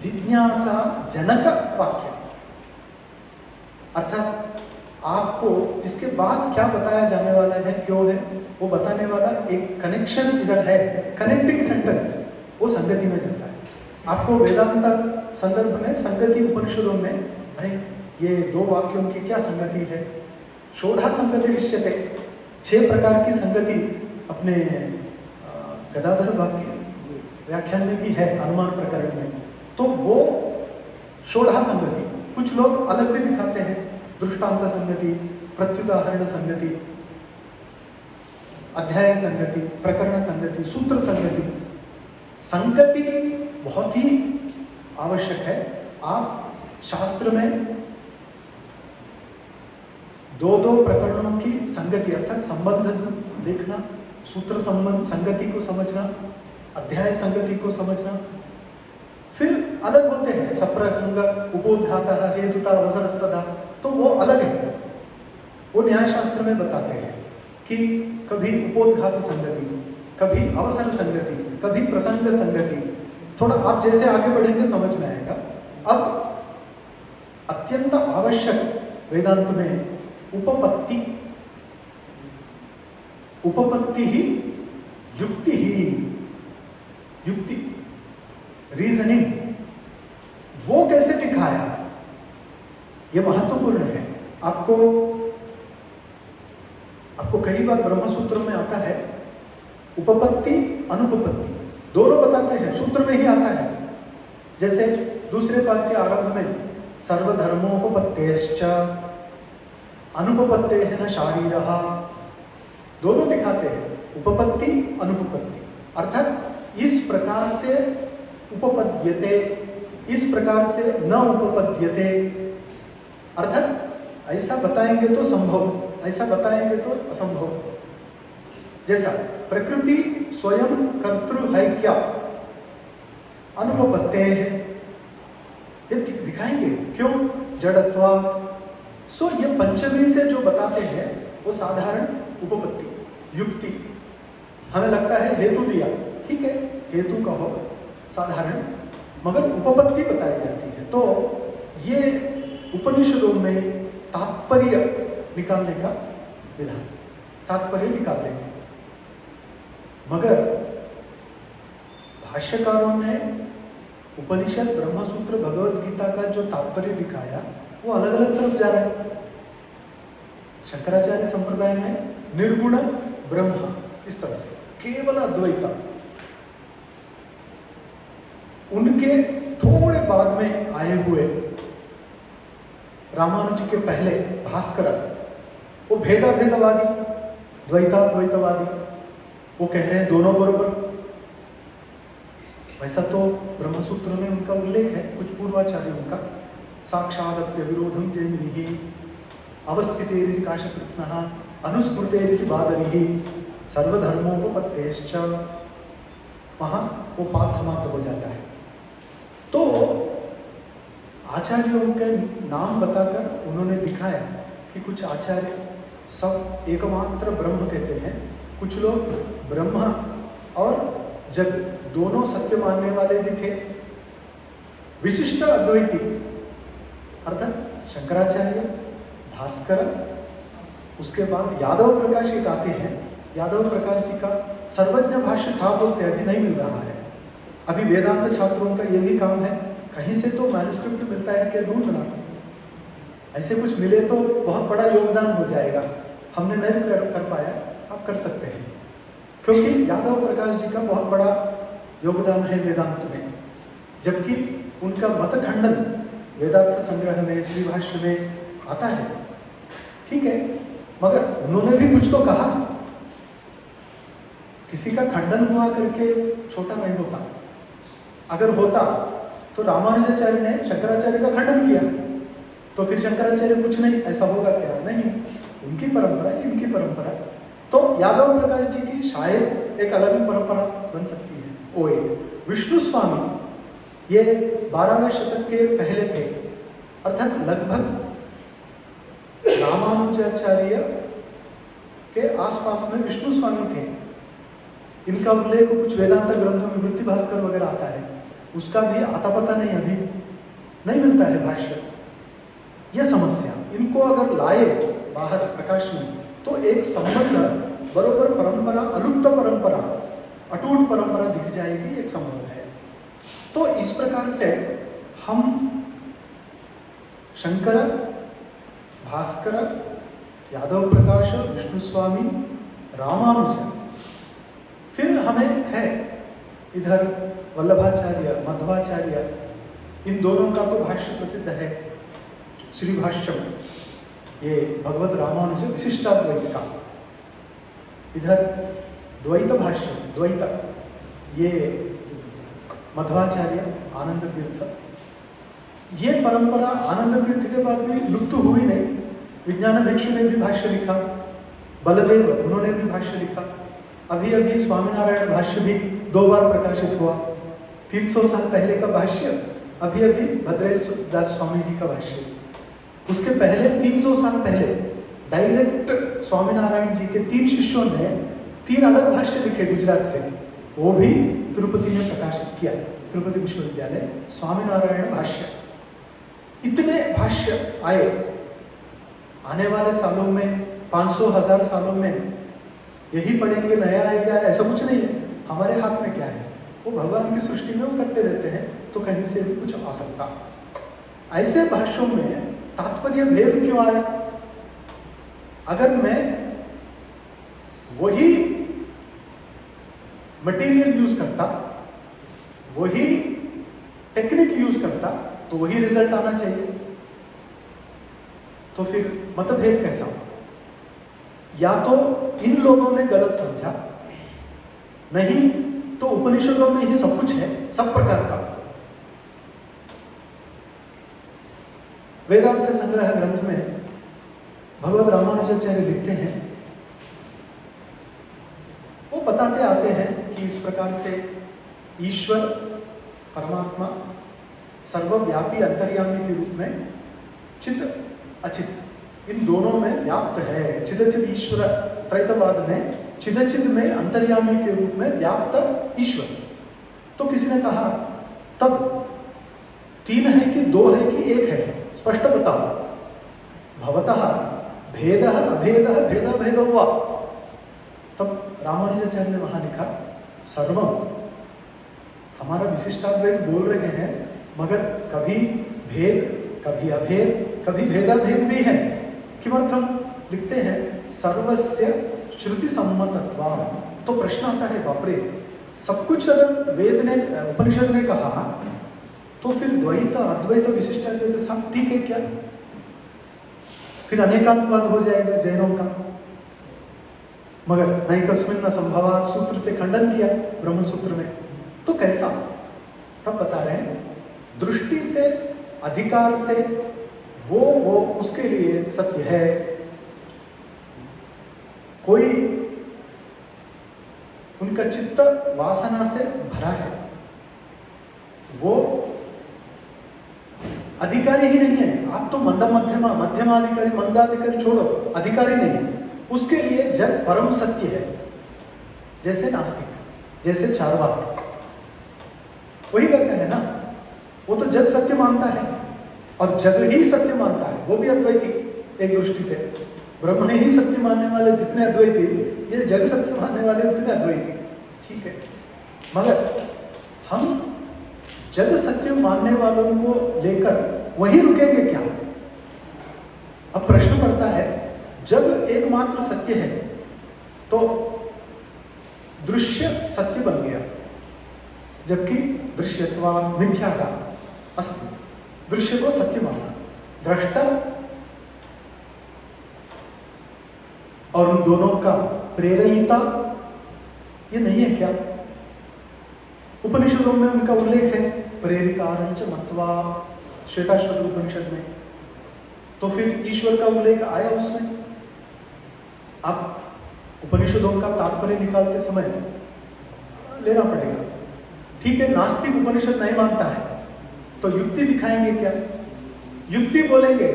जिज्ञासा जनक वाक्य, अर्थात आपको इसके बाद क्या बताया जाने वाला है, क्यों है, वो बताने वाला एक कनेक्शन इधर है, कनेक्टिंग सेंटेंस, वो संगति में चलता है। आपको वेदांत संदर्भ में संगति उपनिषदों में, अरे ये दो वाक्यों की क्या संगति है, षोडा संगति विष्यते, 6 प्रकार की संगति अपने गदाधर वाक्य व्याख्यान में भी है, अनुमान प्रकरण में। तो वो षोडा संगति, कुछ लोग अलग भी दिखाते हैं, दृष्टांत संगति, प्रत्युदाहरण संगति, अध्याय संगति, प्रकरण संगति, सूत्र संगति। संगति बहुत ही आवश्यक है। आप शास्त्र में दो प्रकरणों की संगति अर्थात संबंध देखना, सूत्र संबंध संगति को समझना, अध्याय संगति को समझना, फिर अलग होते हैं, सप्रसंग उपोद्घातः हेतुता अवसरस्तदा, तो वो अलग है। वो न्याय शास्त्र में बताते हैं कि कभी उपोद्घात संगति, कभी अवसर संगति, कभी प्रसंग संगति। थोड़ा आप जैसे आगे बढ़ेंगे समझ में आएगा। अब अत्यंत आवश्यक वेदांत में उपपत्ति, उपपत्ति ही युक्ति ही, युक्ति रीजनिंग, वो कैसे दिखाया, ये महत्वपूर्ण है। आपको कई बार ब्रह्मसूत्र में आता है उपपत्ति अनुपपत्ति, दोनों बताते हैं, सूत्र में ही आता है। जैसे दूसरे पाद के आरंभ में सर्वधर्मोपपत्तेश्च अनुपपत्तेः न शारीरः, दोनों दिखाते हैं, उपपत्ति अनुपपत्ति, अर्थात इस प्रकार से उपपद्यते, इस प्रकार से न उपपद्यते, अर्थात ऐसा बताएंगे तो संभव, ऐसा बताएंगे तो असंभव। जैसा प्रकृति स्वयं कर्तृ है क्या, अनुपपत्ते है, ये दिखाएंगे, क्यों, जड़त्वात्। सो ये पंचमी से जो बताते हैं वो साधारण उपपत्ति, युक्ति। हमें लगता है हेतु दिया, ठीक है, हेतु कहो साधारण, मगर उपपत्ति बताई जाती है। तो ये उपनिषदों में तात्पर्य निकालने का विधान, तात्पर्य निकाल लेंगे। मगर भाष्यकारों ने उपनिषद, ब्रह्मसूत्र, भगवद गीता का जो तात्पर्य दिखाया वो अलग अलग तरफ जा रहा है। शंकराचार्य संप्रदाय में निर्गुण ब्रह्म, इस तरफ केवल अद्वैत। उनके थोड़े बाद में आए हुए रामानुज के पहले भास्कर, वो भेदाभेदवादी, द्वैताद्वैतवादी, वो कह रहे हैं दोनों बरोबर। वैसा तो ब्रह्मसूत्र में उनका उल्लेख है, कुछ पूर्वाचार्यों का, साक्षादप्य विरोधम जैमिनिः अवस्थितेरिति काशकृत्स्नः अनुस्मृतेरिति बादरिः सर्वधर्मोपपत्तेश्च, वहां वो पाठ समाप्त हो जाता है। तो आचार्यों के नाम बताकर उन्होंने दिखाया कि कुछ आचार्य सब एकमात्र ब्रह्म कहते हैं, कुछ लोग ब्रह्म और जग दोनों सत्य मानने वाले भी थे। विशिष्ट अद्वैती अर्थात शंकराचार्य, भास्कर, उसके बाद यादव प्रकाश एक आते हैं। यादव प्रकाश जी का सर्वज्ञ भाष्य था बोलते, अभी नहीं मिल रहा है। अभी वेदांत छात्रों का ये भी काम है, कहीं से तो मैन्युस्क्रिप्ट मिलता है कि ढूंढना, ऐसे कुछ मिले तो बहुत बड़ा योगदान हो जाएगा। हमने नहीं कर पाया, आप कर सकते हैं, क्योंकि यादव प्रकाश जी का बहुत बड़ा योगदान है वेदांत में। जबकि उनका मत खंडन वेदांत संग्रह में, श्री भाष्य में आता है, ठीक है, मगर उन्होंने भी कुछ तो कहा। किसी का खंडन हुआ करके छोटा नहीं होता। अगर होता तो रामानुजाचार्य ने शंकराचार्य का खंडन किया, तो फिर शंकराचार्य कुछ नहीं, ऐसा होगा क्या? नहीं, उनकी परंपरा, इनकी परंपरा। तो यादव प्रकाश जी की शायद एक अलग परंपरा बन सकती है। वो एक विष्णु स्वामी, ये 12वें शतक के पहले थे, अर्थात लगभग रामानुजाचार्य के आसपास में विष्णु स्वामी थे। इनका उल्लेख कुछ वेदांत ग्रंथों में वृत्ति भास्कर वगैरह आता है, उसका भी आता पता नहीं, अभी नहीं मिलता है भाष्य। यह समस्या, इनको अगर लाए बाहर प्रकाश में तो एक संबंध बरोबर परंपरा, अलुप्त परंपरा, अटूट परंपरा दिख जाएगी, एक संबंध है। तो इस प्रकार से हम शंकर, भास्कर, यादव प्रकाश, विष्णु स्वामी, रामानुज, फिर हमें है इधर वल्लभाचार्य, मध्वाचार्य, इन दोनों का तो भाष्य प्रसिद्ध है, श्री भाष्यम, ये भगवत रामानुज विशिष्टाद्वैत का। इधर द्वैत भाष्य, द्वैत, ये मध्वाचार्य, आनंद तीर्थ। ये परंपरा आनंद तीर्थ के बाद भी लुप्त हुई नहीं। विज्ञान भिक्षु ने भी भाष्य लिखा, बलदेव उन्होंने भी भाष्य लिखा। अभी अभी स्वामीनारायण भाष्य भी 2 बार प्रकाशित हुआ। 300 साल पहले का भाष्य, अभी अभी भद्रेश दास स्वामी जी का भाष्य। उसके पहले 300 साल पहले डायरेक्ट स्वामीनारायण जी के 3 शिष्यों ने 3 अलग भाष्य लिखे गुजरात से, वो भी तिरुपति में प्रकाशित किया, तिरुपति विश्वविद्यालय, स्वामीनारायण भाष्य। इतने भाष्य आए, आने वाले सालों में 500,000 सालों में यही पढ़ेंगे, नया आएगा, ऐसा कुछ नहीं है। हमारे हाथ में क्या है? वो भगवान की सृष्टि में वो करते रहते हैं, तो कहीं से भी कुछ आ सकता। ऐसे भाष्यों में तात्पर्य भेद क्यों आया? अगर मैं वही मटेरियल यूज करता, वही टेक्निक यूज करता, तो वही रिजल्ट आना चाहिए। तो फिर मतभेद कैसा हुआ? या तो इन लोगों ने गलत समझा, नहीं तो उपनिषदों में ही सब कुछ है, सब प्रकार का। वेदांत संग्रह ग्रंथ में भगवत रामानुजाचार्य लिखते हैं, वो बताते आते हैं कि इस प्रकार से ईश्वर परमात्मा सर्वव्यापी अंतर्यामी के रूप में चित अचित इन दोनों में व्याप्त है। चिदचिद ईश्वर, त्रैतवाद में चिदचिद में अंतर्यामी के रूप में व्याप्त ईश्वर। तो किसी ने कहा तब 3 है कि 2 है कि 1 है, स्पष्ट बताओ। भवतः भेद अभेद भेद भेद हुआ। तब रामानुजाचार्य ने वहां लिखा सर्वम, हमारा विशिष्टाद्वैत बोल रहे हैं, मगर कभी भेद, कभी अभेद, कभी भेदाभेद भी है। किमर्थम? लिखते हैं सर्वस्य श्रुति सम्मतत्वा। तो प्रश्न आता है, बाप रे, सब कुछ अगर वेद ने उपनिषद ने कहा तो फिर द्वैत अद्वैत विशिष्टाद्वैत सब ठीक है क्या? फिर अनेकांतवाद हो जाएगा जैनों का। मगर नैकस्मिन् न संभवात् सूत्र से खंडन किया ब्रह्म सूत्र में, तो कैसा? तब बता रहे हैं दृष्टि से, अधिकार से वो उसके लिए सत्य है। कोई उनका चित्त वासना से भरा है, वो अधिकारी ही नहीं है। आप तो मध्यमाधिकारी मंदाधिकारी छोड़ो, अधिकारी नहीं है। उसके लिए जग परम सत्य है। जैसे नास्तिक, जैसे चार्वाक, वही कहते हैं ना, वो तो जग सत्य मानता है और जग ही सत्य मानता है, वो भी अद्वैती एक दृष्टि से। ब्रह्म ही सत्य मानने वाले जितने अद्वैती, ये जग सत्य मानने वाले उतने अद्वैती, ठीक है। मगर हम जग सत्य मानने वालों को लेकर वहीं रुकेंगे क्या? अब प्रश्न पड़ता है, जग एकमात्र सत्य है तो दृश्य सत्य बन गया, जबकि दृश्यत्वा मिथ्या का अस्ति। दृश्य को सत्य माना, दृष्टा और उन दोनों का प्रेरयिता ये नहीं है क्या? उपनिषदों में उनका उल्लेख है, प्रेरितारंच मत्वा, श्वेताश्वतर उपनिषद में। तो फिर ईश्वर का उल्लेख आया उसमें। अब उपनिषदों का तात्पर्य निकालते समय लेना पड़ेगा। ठीक है, नास्तिक उपनिषद नहीं मानता है तो युक्ति दिखाएंगे क्या? युक्ति बोलेंगे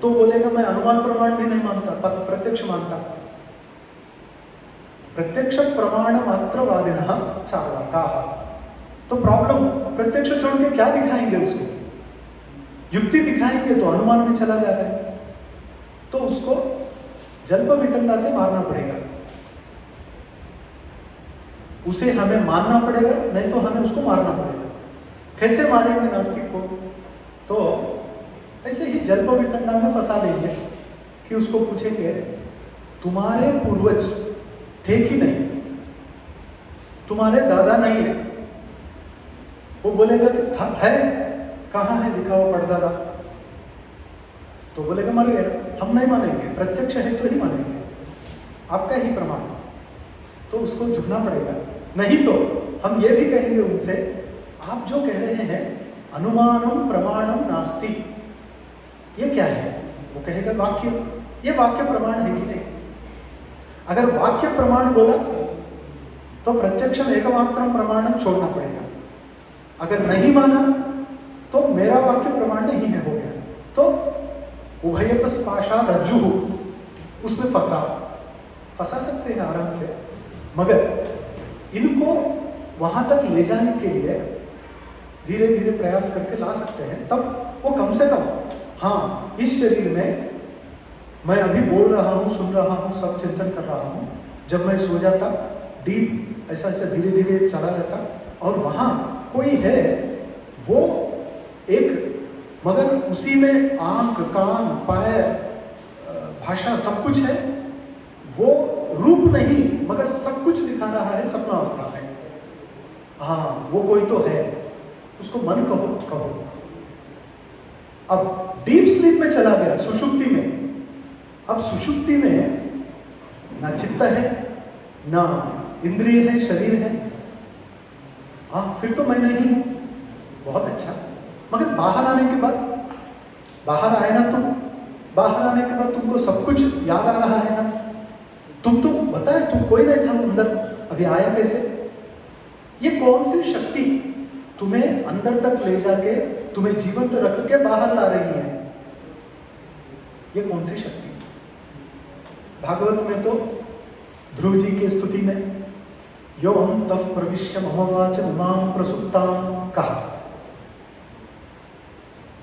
तो बोलेगा मैं अनुमान प्रमाण भी नहीं मानता, प्रत्यक्ष मानता। प्रत्यक्ष प्रमाण मात्रवादिनः चार्वाकाः। तो प्रॉब्लम, प्रत्यक्ष छोड़ के क्या दिखाएंगे उसको? युक्ति दिखाएंगे तो अनुमान में चला जा रहा है, तो उसको जल्प वितंडा से मारना पड़ेगा। उसे हमें मानना पड़ेगा, नहीं तो हमें उसको मारना पड़ेगा। कैसे मारेंगे नास्तिक को? तो ऐसे ही जल्प वितंडा में फंसा देंगे कि उसको पूछेंगे तुम्हारे पूर्वज थे कि नहीं, तुम्हारे दादा नहीं है। वो बोलेगा कि था, है, कहाँ है, दिखाओ परदादा। तो बोलेगा मर गया। हम नहीं मानेंगे, प्रत्यक्ष है तो ही मानेंगे, आपका ही प्रमाण। तो उसको झुकना पड़ेगा। नहीं तो हम ये भी कहेंगे उनसे, आप जो कह रहे हैं अनुमानम प्रमाणम नास्ति, ये क्या है? वो कहेगा वाक्य। ये वाक्य प्रमाण है कि नहीं? अगर वाक्य प्रमाण बोला तो प्रत्यक्षम एकमात्रम प्रमाणम छोड़ना पड़ेगा। अगर नहीं माना तो मेरा वाक्य प्रमाण नहीं है, हो गया। तो उभयत स्पाशा रज्जु, उसमें फंसा सकते हैं आराम से। मगर इनको वहां तक ले जाने के लिए धीरे धीरे प्रयास करके ला सकते हैं। तब वो कम से कम, हाँ, इस शरीर में मैं अभी बोल रहा हूँ, सुन रहा हूँ, सब चिंतन कर रहा हूँ। जब मैं सो जाता, डीप ऐसा ऐसा धीरे धीरे चला जाता, और वहाँ कोई है, वो एक, मगर उसी में आंख, कान, पैर, भाषा सब कुछ है। वो रूप नहीं, मगर सब कुछ दिखा रहा है स्वप्नावस्था में। हाँ, वो कोई तो है, उसको मन कहो। अब डीप स्लीप में चला गया, सुषुप्ति में। अब सुषुप्ति में ना चित्त है, ना इंद्रिय है, शरीर है। हाँ, फिर तो मैं नहीं हूं। बहुत अच्छा। मगर बाहर आने के बाद, बाहर आए ना तुम, बाहर आने के बाद तुमको सब कुछ याद आ रहा है ना? तुम तो बताए, तुम कोई नहीं था अंदर, अभी आया कैसे? ये कौन सी शक्ति तुम्हें अंदर तक ले जाके तुम्हें जीवंत रख के बाहर ला रही है? ये कौन सी शक्ति? भागवत में तो ध्रुव जी की स्तुति में यो अंतः प्रविश्य मम वाच इमां प्रसुप्तां कहा।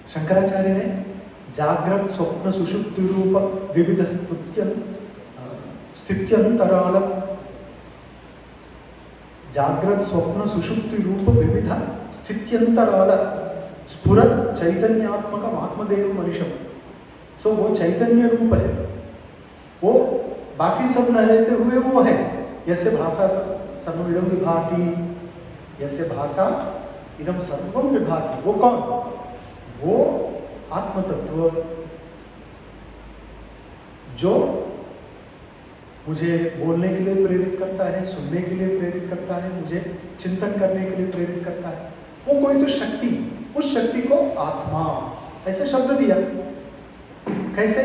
शंकराचार्य ने जागृत स्वप्न सुषुप्ति रूप विविध स्थित्यंतराल, जागृत स्वप्न सुषुप्ति रूप विविध स्थित्यंतराल स्फुरत चैतन्यात्मक आत्मदेव मनीषम। सो वो चैतन्य रूप है, वो बाकी सब न रहते हुए वो है। यस्य भाषा सर्वमिदं विभाति, यस्य भाषा इदं सर्वं विभाति, वो कौन? वो आत्म तत्व जो मुझे बोलने के लिए प्रेरित करता है, सुनने के लिए प्रेरित करता है, मुझे चिंतन करने के लिए प्रेरित करता है। वो कोई तो शक्ति, उस शक्ति को आत्मा ऐसे शब्द दिया। कैसे?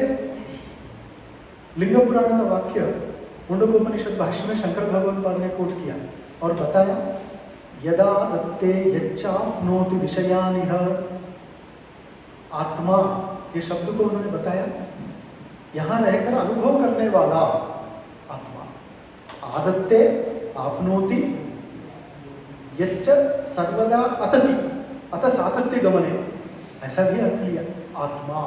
लिंग पुराण का वाक्य मुंडकोपनिषद भाष्य में शंकर भगवत्पाद ने कोट किया और बताया, यदा दत्ते यच्चाप्नोति विषयानिह, आत्मा ये शब्द को उन्होंने बताया, यहां रहकर अनुभव करने वाला आत्मा। आदत्ते आपनोति यच्च सर्वदा अतति, अत सातत्य गमने, ऐसा भी अर्थ लिया आत्मा।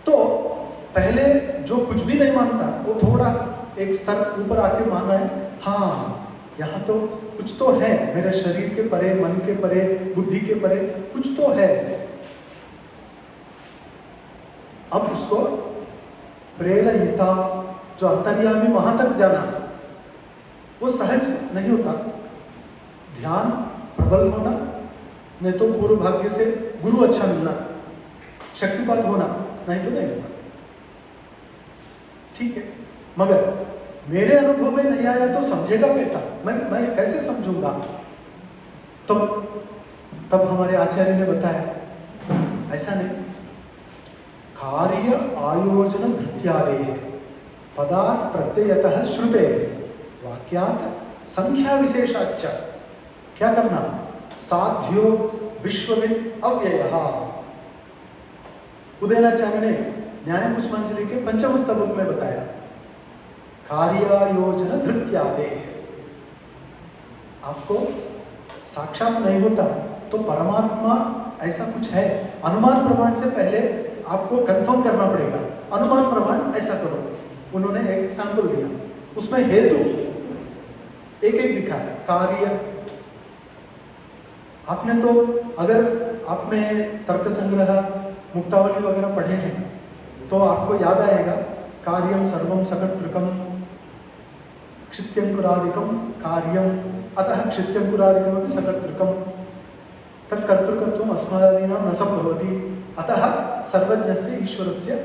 तो पहले जो कुछ भी नहीं मानता वो थोड़ा एक स्तर ऊपर आके मान रहा है, हाँ यहाँ तो कुछ तो है, मेरे शरीर के परे, मन के परे, बुद्धि के परे कुछ तो है। अब उसको प्रेरयिता जो अंतर्यामी वहां तक जाना वो सहज नहीं होता। ध्यान प्रबल होना, नहीं तो पूर्व भाग्य से गुरु अच्छा मिलना, शक्तिपात होना, नहीं तो नहीं होगा। ठीक है, मगर मेरे अनुभव में नहीं आया तो समझेगा कैसा? मैं कैसे समझूंगा? तो तब हमारे आचार्य ने बताया ऐसा नहीं, कार्य आयोजन धृत्यादे पदार्थ प्रत्ययतः श्रुते वाक्यात संख्या विशेषाच्च, क्या करना? साध्यो विश्वविद अव्ययः। उदयनाचार्य ने न्याय पुष्पांजलि के पंचम स्तवक में बताया, कार्यायोजन धृत्यादे। आपको साक्षात नहीं होता तो परमात्मा ऐसा कुछ है, अनुमान प्रमाण से पहले आपको कंफर्म करना पड़ेगा। अनुमान प्रमाण ऐसा करो। उन्होंने एक एग्जाम्पल दिया, उसमें हेतु एक एक दिखाया। कार्य आपने तो, अगर आपने तर्क संग्रह मुक्तावली वगैरह पढ़े हैं तो आपको याद आएगा, कार्यम सर्वम सकर्तृकम क्षित्यं कुरादिकम कार्यम अतः क्षित्यं कुरादिकम अपि सकर्तृकम तत्कर्तृकत्वम अस्मादीनां न संभवति अतः सर्वज्ञस्य ईश्वरस्य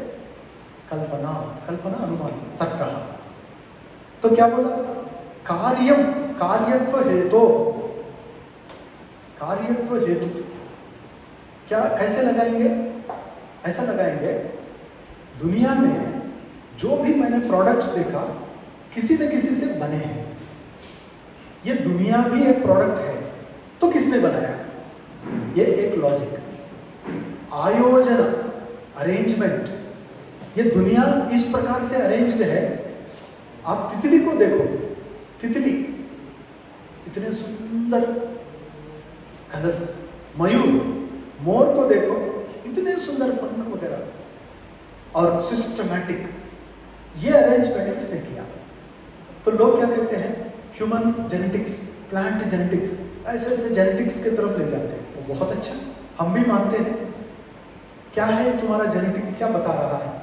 कल्पना, कल्पना अनुमान तर्कः। तो क्या बोला? कार्यम, कार्यत्व हेतु, कार्यत्व हेतु क्या कैसे लगाएंगे? ऐसा लगाएंगे, दुनिया में जो भी मैंने प्रोडक्ट्स देखा किसी न किसी से बने हैं। ये दुनिया भी एक प्रोडक्ट है, तो किसने बनाया? ये एक लॉजिक, आयोजन, अरेंजमेंट। ये दुनिया इस प्रकार से अरेंज्ड है। आप तितली को देखो, तितली इतने सुंदर कलर्स, मयूर, मोर को देखो, इतने सुंदर पंख वगैरह, और सिस्टमैटिक। ये अरेंजमेंट किसने किया? तो लोग क्या कहते हैं? ह्यूमन जेनेटिक्स, प्लांट जेनेटिक्स, ऐसे ऐसे जेनेटिक्स की तरफ ले जाते हैं। वो बहुत अच्छा, हम भी मानते हैं। क्या है तुम्हारा जेनेटिक्स, क्या बता रहा है?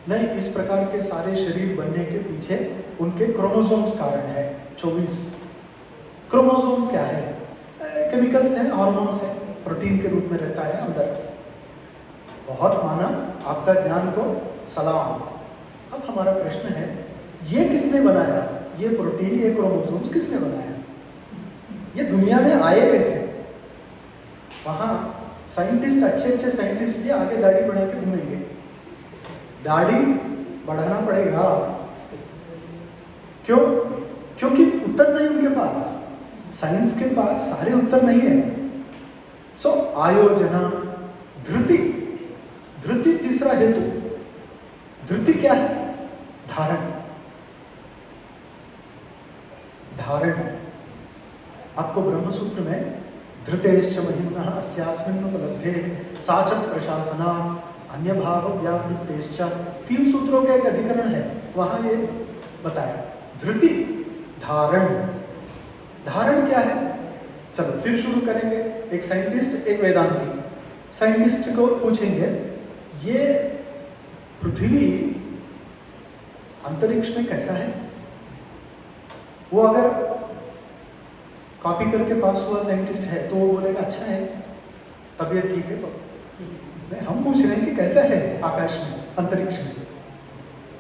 नहीं, इस प्रकार के सारे शरीर बनने के पीछे उनके क्रोमोसोम्स कारण है। 24 क्रोमोसोम्स क्या है? केमिकल्स हैं, हार्मोन्स हैं, प्रोटीन के रूप में रहता है अंदर। बहुत माना, आपका ज्ञान को सलाम। अब हमारा प्रश्न है, ये किसने बनाया? ये प्रोटीन, ये क्रोमोसोम्स किसने बनाया? ये दुनिया में आए कैसे? वहाँ साइंटिस्ट, अच्छे अच्छे साइंटिस्ट भी आगे दाढ़ी बढ़ा के घूमेंगे। दाढ़ी बढ़ाना पड़ेगा। क्यों? क्योंकि उत्तर नहीं उनके पास, साइंस के पास सारे उत्तर नहीं है। सो आयोजना, धृति, धृति तीसरा हेतु। धृति क्या है? धारण, धारण। आपको ब्रह्मसूत्र में धृतेश्च महिम्नः अस्यास्मिन् उपलब्धे साच प्रशासना अन्य भाव व्यावृत्तेश्च, 3 सूत्रों का एक अधिकरण है, वहां ये बताया। धृति, धारण। धारण क्या है? चलो फिर शुरू करेंगे। एक साइंटिस्ट, एक वेदांती। साइंटिस्ट को पूछेंगे, ये पृथ्वी अंतरिक्ष में कैसा है? वो अगर कॉपी करके पास हुआ साइंटिस्ट है तो वो बोलेगा अच्छा है, तबीयत ठीक है। नहीं, हम पूछ रहे हैं कि कैसा है आकाश में, अंतरिक्ष में।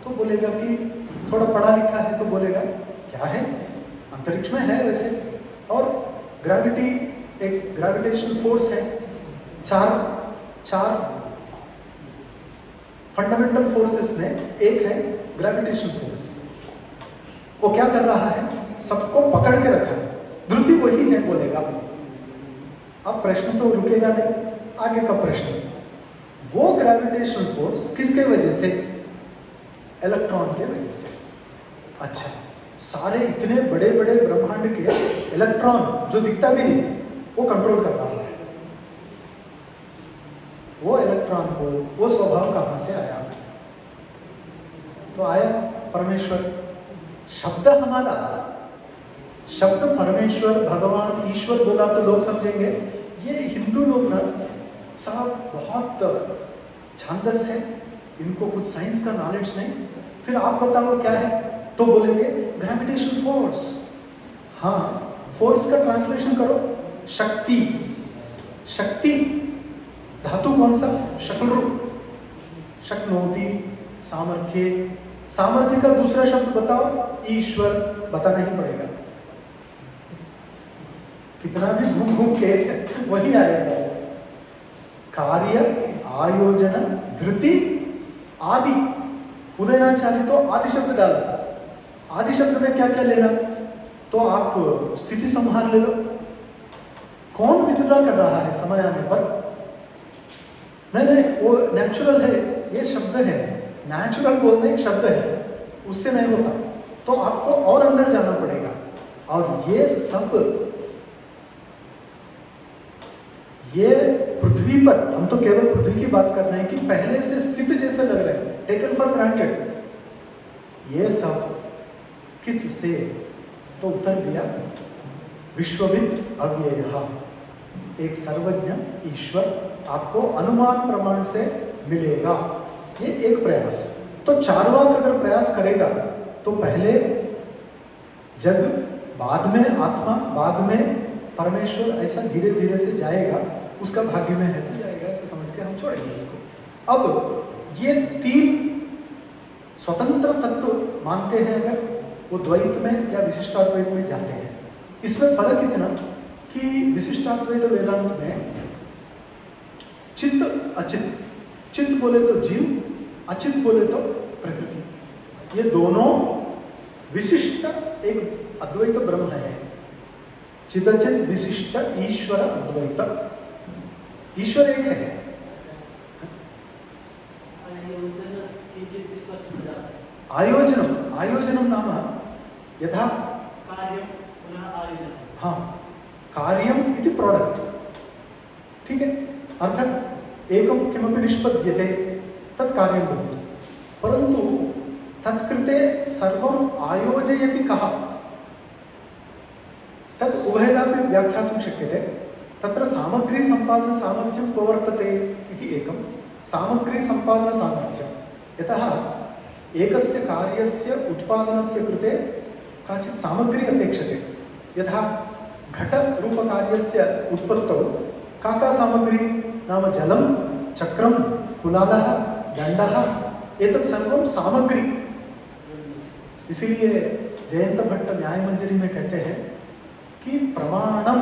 तो बोलेगा कि थोड़ा पढ़ा लिखा है तो बोलेगा क्या है, अंतरिक्ष में है वैसे। और ग्रेविटी, एक ग्रेविटेशनल फोर्स है, चार फंडामेंटल फोर्सेस में एक है ग्रेविटेशनल फोर्स। वो क्या कर रहा है, सबको पकड़ के रखा है, धृति वही है बोलेगा। अब प्रश्न तो रुकेगा नहीं, आगे का प्रश्न, वो ग्रेविटेशनल फोर्स किसके वजह से? इलेक्ट्रॉन के वजह से। अच्छा, सारे इतने बड़े बड़े ब्रह्मांड के इलेक्ट्रॉन जो दिखता भी नहीं वो कंट्रोल कर रहा है। वो इलेक्ट्रॉन को वो स्वभाव कहां से आया? तो आया परमेश्वर। शब्द हमारा, शब्द परमेश्वर, भगवान, ईश्वर बोला तो लोग समझेंगे ये हिंदू लोग ना साहब बहुत छांदस है, इनको कुछ साइंस का नॉलेज नहीं। फिर आप बताओ क्या है? तो बोलेंगे ग्रेविटेशनल फोर्स। हाँ, फोर्स का ट्रांसलेशन करो शक्ति। शक्ति धातु कौन सा? शकलरू, शक्नोति, सामर्थ्य। सामर्थ्य का दूसरा शब्द बताओ, ईश्वर। बताना ही पड़ेगा, कितना भी घूम घूम के वही आएगा। कार्य, आयोजन, धृति, आदि। उदयनाचार्य तो आदि शब्द डाला। आदि शब्द में क्या क्या लेना? तो आप स्थिति संहार ले लो। कौन विद्रोह कर रहा है समय आने पर? नहीं, वो नेचुरल है, ये शब्द है, नेचुरल बोलने एक शब्द है, उससे नहीं होता। तो आपको और अंदर जाना पड़ेगा। और ये सब, ये पृथ्वी पर, हम तो केवल पृथ्वी की बात कर रहे हैं कि पहले से स्थित जैसे लग रहे हैं, टेकन फॉर ग्रांटेड। ये सब किस से? तो उत्तर दिया विश्वविद अव्ययः, एक सर्वज्ञ ईश्वर आपको अनुमान प्रमाण से मिलेगा। ये एक प्रयास। तो चार्वाक अगर प्रयास करेगा तो पहले जग, बाद में आत्मा, बाद में परमेश्वर, ऐसा धीरे धीरे से जाएगा। उसका भाग्य में है तो जाएगा, ऐसा समझ के हम छोड़ेंगे इसको। अब ये तीन स्वतंत्र तत्व मानते हैं अगर, वो द्वैत में या विशिष्टाद्वैत में जाते हैं। इसमें फर्क इतना कि विशिष्टाद्वैत वेदांत में चित्त अचित, चित्त बोले तो जीव, अचित बोले तो प्रकृति, ये दोनों विशिष्ट एक अद्वैत ब्रह्म है। चिदचित विशिष्ट ईश्वर अद्वैत, ईश्वर एक है। आयोजनम, आयोजनम नाम यथा कार्यम पुनः आयोजनम। हाँ, कार्यम इति प्रोडक्ट, ठीक है। अर्थात एकम किमपि निष्पद्यते तत् कार्यं भवति, परंतु तत्कृते सर्वम आयोजयति कः, तत् उभयदापि व्याख्यातुं शक्यते। तत्र सामग्री संपादन सामर्थ्यं प्रवर्तते इति एकं, सामग्री संपादन सामर्थ्यं, यतः एकस्य कार्यस्य उत्पादनस्य कृते काचित् सामग्री अपेक्षते। यथा घटरूपकार्यस्य उत्पत्तौ का सामग्री नाम जलं, चक्रं, कुलालः, दण्डः, एतत् सर्वं सामग्री। इसीलिए जयंत भट्ट न्यायमंजरी में कहते हैं कि प्रमाणम,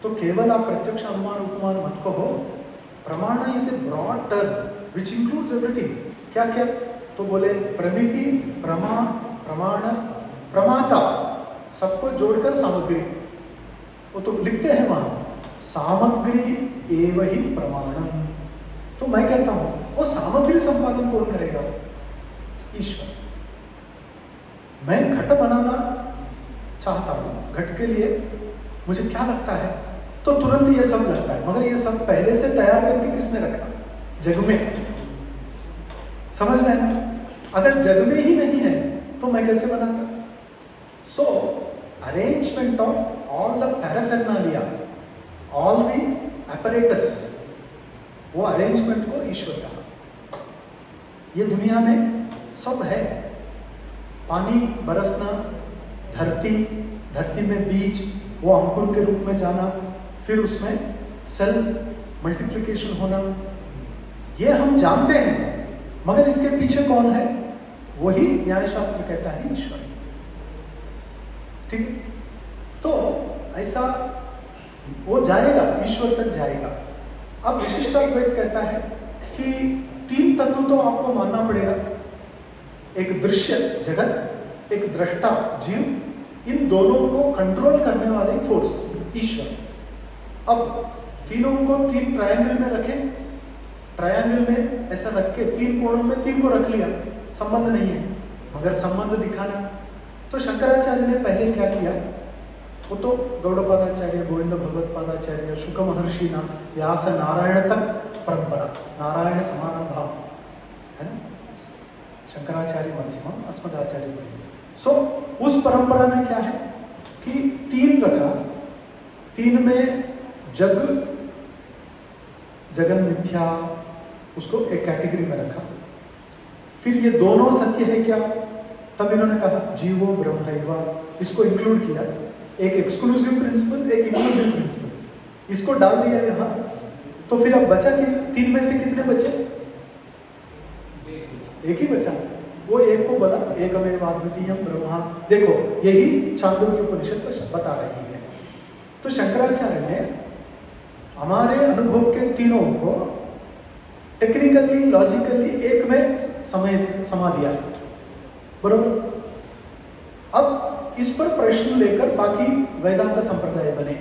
तो केवल आप प्रत्यक्ष अनुमान उपमान मत कहो, प्रमाण is a broad term which includes everything. क्या क्या? तो बोले प्रमिति, प्रमा, प्रमाण, प्रमाता, सबको जोड़कर सामग्री। वो तो लिखते हैं वहां, सामग्री एव ही प्रमाणम। तो मैं कहता हूं वो सामग्री संपादन कौन करेगा? ईश्वर। मैं घट बनाना चाहता हूं, घट के लिए मुझे क्या लगता है, तो तुरंत ये सब लगता है, मगर ये सब पहले से तैयार करके किसने रखा? जग में। समझ में है ना? अगर जग में ही नहीं है तो मैं कैसे बनाता? So arrangement of all the paraphernalia, all the apparatus, वो अरेंजमेंट को ईश्वर कहा। ये दुनिया में सब है। पानी बरसना, धरती में बीज, वो अंकुर के रूप में जाना, फिर उसमें सेल मल्टीप्लिकेशन होना, ये हम जानते हैं। मगर इसके पीछे कौन है? वही न्यायशास्त्र कहता है ईश्वर। ठीक है? तो ऐसा वो जाएगा, ईश्वर तक जाएगा। अब विशिष्टाद्वैत कहता है कि 3 तत्व तो आपको मानना पड़ेगा। एक दृश्य जगत, एक दृष्टा जीव, इन दोनों को कंट्रोल करने वाले फोर्स ईश्वर। अब तीनों को 3 ट्रायंगल में रखें, ट्रायंगल में ऐसा रख के 3 कोणों में 3 को रख लिया, संबंध नहीं है, मगर संबंध दिखाना। तो शंकराचार्य ने पहले क्या किया? वो तो गौड़पादाचार्य, गोविंद भगवत पादाचार्य, शुक महर्षि ना, व्यास, नारायण तक परंपरा, नारायण समान भाव है ना, शंकराचार्य मध्यम, अस्मदाचार्य गोविंद। सो उस परंपरा में क्या है कि 3 रखा, 3 में जगन मिथ्या, उसको एक कैटेगरी में रखा। फिर ये दोनों सत्य है क्या? तब इन्होंने कहा जीवो ब्रह्मैव, इसको इंक्लूड किया। एक एक्सक्लूसिव प्रिंसिपल, एक इंक्लूसिव प्रिंसिपल, इसको डाल दिया यहाँ। तो फिर अब बचा कि 3 में से कितने बचे? एक ही बचा। वो एक को बोला एकमेवाद्वितीयम ब्रह्मा। देखो यही छांदोग्य उपनिषद बता रही है। तो शंकराचार्य ने हमारे अनुभव के तीनों को टेक्निकली, लॉजिकली एक में समा दिया, बरोबर। अब इस पर प्रश्न लेकर बाकी वेदांत संप्रदाय बने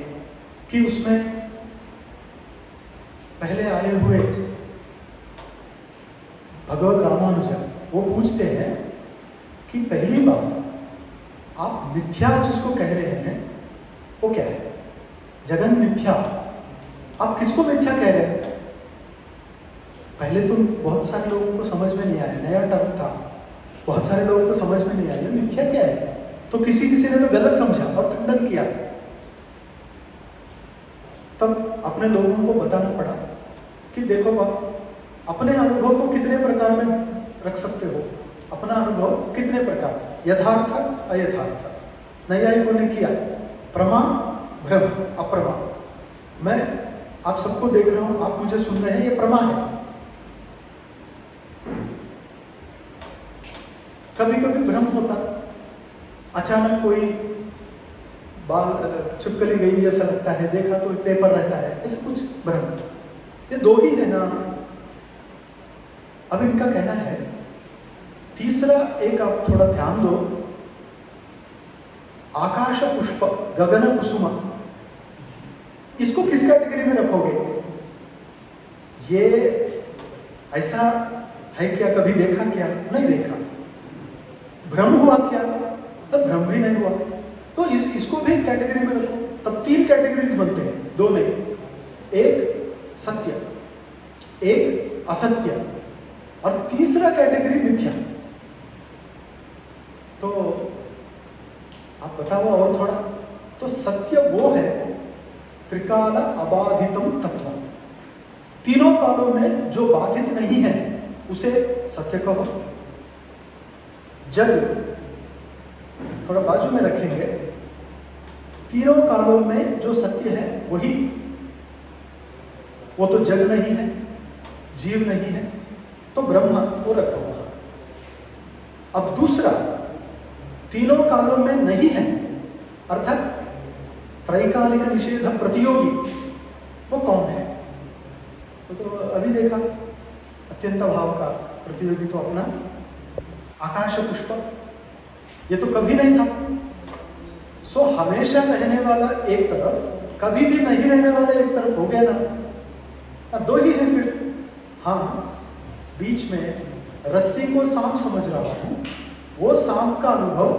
कि उसमें पहले आए हुए भगवद रामानुजन वो पूछते हैं कि पहली बात, आप मिथ्या जिसको कह रहे हैं वो क्या है? जगन मिथ्या, आप किसको मिथ्या कह रहे हैं? पहले तो बहुत सारे लोगों को समझ में नहीं आया, नया टर्म था, बहुत सारे लोगों को समझ में नहीं आया मिथ्या क्या है। तो किसी ने तो गलत समझा और खंडन किया। तब अपने लोगों को बताना पड़ा कि देखो बाप, अपने अनुभव को कितने प्रकार में रख सकते हो? अपना अनुभव कितने प्रकार, यथार्थ, अयथार्थ। नैयायिकों ने किया प्रमा, भ्रम, अप्रमा। मैं आप सबको देख रहा हूं, आप मुझे सुन रहे हैं, ये प्रमा है। कभी कभी भ्रम होता, अचानक कोई बाल छिपकली गई जैसा लगता है, देखा तो पेपर रहता है, ऐसा कुछ भ्रम। ये 2 ही है ना। अब इनका कहना है तीसरा एक, आप थोड़ा ध्यान दो, आकाश पुष्प, गगन कुसुम, इसको किस कैटेगरी में रखोगे? ये ऐसा है क्या? कभी देखा क्या? नहीं देखा। भ्रम हुआ क्या? तब भ्रम भी नहीं हुआ। तो इसको भी कैटेगरी में रखो। तब 3 कैटेगरीज बनते हैं, 2 नहीं। एक सत्य, एक असत्य, और तीसरा कैटेगरी मिथ्या। तो आप बताओ और थोड़ा। तो सत्य वो है त्रिकाल अबाधितम तत्व, तीनों कालों में जो बाधित नहीं है उसे सत्य कहो। जग थोड़ा बाजू में रखेंगे, तीनों कालों में जो सत्य है वही, वो तो जग नहीं है, जीव नहीं है, तो ब्रह्म वो रखो वहां। अब दूसरा, तीनों कालों में नहीं है, अर्थात त्रैकालिक निषेध प्रतियोगी, वो कौन है? तो अभी देखा अत्यंत भाव का प्रतियोगी तो अपना आकाश पुष्प, ये तो कभी नहीं था। सो हमेशा रहने वाला एक तरफ, कभी भी नहीं रहने वाला एक तरफ हो गया ना। अब 2 ही है फिर। हाँ, बीच में रस्सी को सांप समझ रहा हूं, वो सांप का अनुभव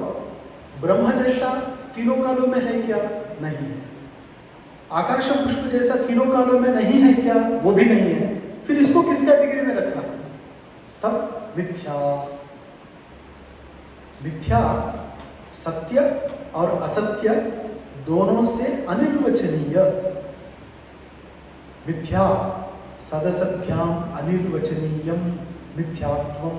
ब्रह्म जैसा तीनों कालों में है क्या? नहीं है। आकाश पुष्प जैसा तीनों कालों में नहीं है क्या? वो भी नहीं है। फिर इसको किस कैटेगरी में रखना? तब मिथ्या। मिथ्या सत्य और असत्य दोनों से अनिर्वचनीय। मिथ्या सदसभ्याम अनिर्वचनीयम मिथ्यात्वम।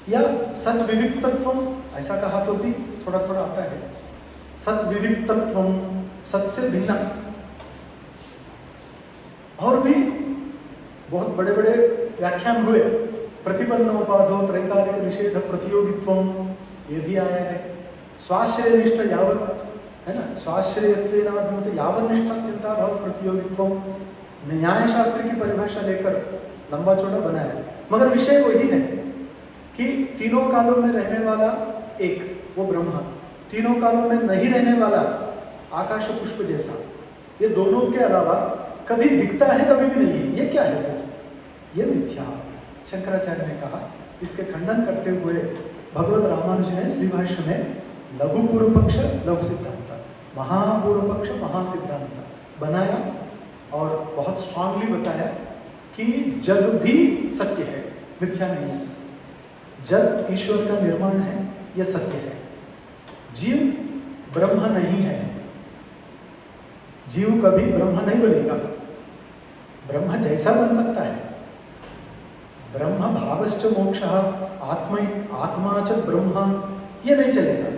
या सद्विविक्तत्वम, ऐसा कहा तो भी थोड़ा थोड़ा आता है। सद्विविक्तत्वम, सत से भिन्न। और भी बहुत बड़े बड़े व्याख्यान हुए। प्रतिपन्नोपाधो त्रैकालिक निषेध प्रतियोगित्वम, ये भी आया है। स्वाश्रय निष्ठ यावत, है ना, स्वाश्रयत्वेनाभिमत यावत निष्ठा भाव प्रतियोगित्वम, न्याय शास्त्र की परिभाषा लेकर लंबा चौड़ा बनाया। मगर विषय वही है कि तीनों कालों में रहने वाला एक, वो ब्रह्म, तीनों कालों में नहीं रहने वाला आकाश पुष्प जैसा, ये दोनों के अलावा कभी दिखता है कभी भी नहीं है। ये क्या है फिर? ये मिथ्या। शंकराचार्य ने कहा। इसके खंडन करते हुए भगवत रामानुज ने श्री भाष्य में लघु पूर्व पक्ष लघु सिद्धांत, महापूर्व पक्ष महासिद्धांत बनाया और बहुत स्ट्रांगली बताया कि जग भी सत्य है, मिथ्या नहीं है। जग ईश्वर का निर्माण है, यह सत्य है। जीव ब्रह्म नहीं है, जीव कभी ब्रह्म नहीं बनेगा। ब्रह्म जैसा बन सकता है, ब्रह्म भावश्च मोक्षः आत्मा च ब्रह्म, ये नहीं चलेगा।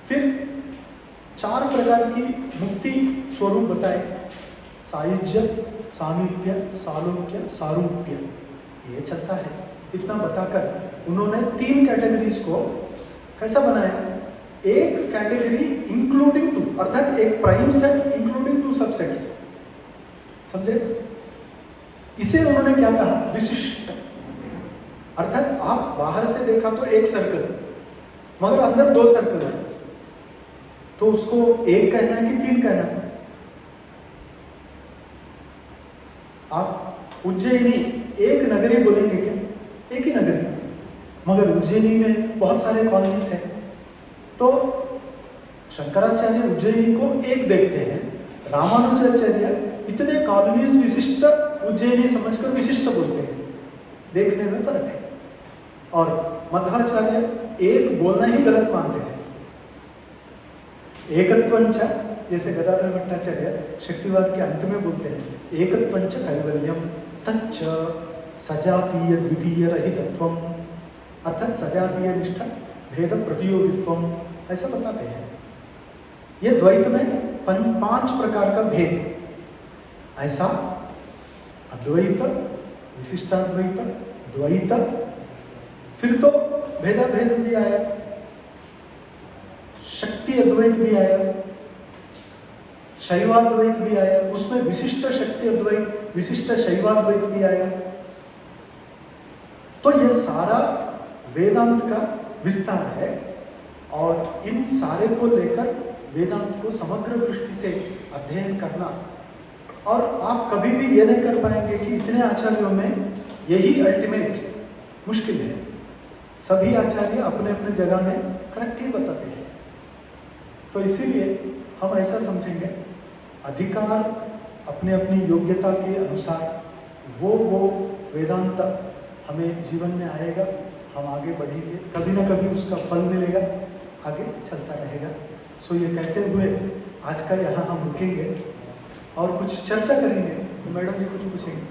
फिर 4 प्रकार की मुक्ति स्वरूप बताए, सायुज्य, सामीप्य, सालोक्य, सारूप्य, ये चलता है। इतना बताकर उन्होंने 3 कैटेगरीज को कैसा बनाया? एक कैटेगरी इंक्लूडिंग 2, अर्थात एक प्राइम सेट इंक्लूडिंग 2 सबसेट्स, समझे? इसे उन्होंने क्या कहा? विशिष्ट। अर्थात आप बाहर से देखा तो एक सर्कल, मगर अंदर 2 सर्कल है, तो उसको एक कहना है कि 3 कहना है? आप उज्जैनी एक नगरी बोलेंगे क्या? एक ही नगरी, मगर उज्जैनी में बहुत सारे कॉलोनीज हैं। तो शंकराचार्य उज्जैनी को एक देखते हैं, रामानुजाचार्य इतने कॉलोनीज विशिष्ट उज्जैनी समझकर विशिष्ट बोलते हैं। देखने में फर्क है। और मध्वाचार्य एक बोलना ही गलत मानते हैं। एकत्वंच, जैसे गदाधर भट्टाचार्य शक्तिवाद के अंत में बोलते हैं, एकत्वंच कैवल्यम तच्च सजातीय द्वितीय रहितत्वम, अर्थात सजातीय निष्ठा भेद प्रतियोगित्वम, ऐसा बताते हैं। ये द्वैत में 5 प्रकार का भेद, ऐसा अद्वैत, विशिष्टाद्वैत, द्वैत, फिर तो भेदा भेद भी आया, शक्ति अद्वैत भी आया, शैवाद्वैत भी आया, उसमें विशिष्ट शक्ति अद्वैत, विशिष्ट शैवाद्वैत भी आया। तो ये सारा वेदांत का विस्तार है और इन सारे को लेकर वेदांत को समग्र दृष्टि से अध्ययन करना। और आप कभी भी ये नहीं कर पाएंगे कि इतने आचार्यों में यही अल्टीमेट मुश्किल है। सभी आचार्य अपने अपने जगह में करेक्ट ही बताते हैं। तो इसीलिए हम ऐसा समझेंगे, अधिकार अपने अपनी योग्यता के अनुसार वो वेदांत हमें जीवन में आएगा, हम आगे बढ़ेंगे, कभी ना कभी उसका फल मिलेगा, आगे चलता रहेगा। सो ये कहते हुए आज का यहाँ हम रुकेंगे और कुछ चर्चा करेंगे। तो मैडम जी कुछ पूछेंगे?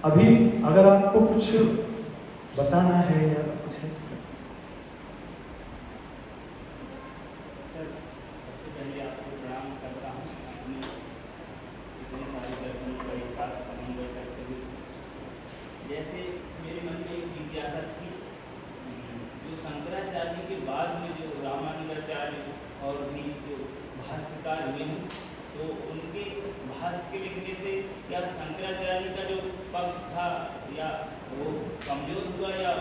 अभी अगर आपको कुछ बताना है या कुछ है? सर, सबसे पहले आपको प्रणाम करता हूँ। आपने इतने सारे दर्शन को एक साथ समन्वय करते हुए, जैसे मेरे मन में एक जिज्ञासा थी, जो शंकराचार्य के बाद में जो रामानुजाचार्य और भी जो भाष्यकार हुए हैं, तो उनके भाष्य के लिखने से क्या शंकराचार्य का जो पक्ष था या वो कमजोर हुआ या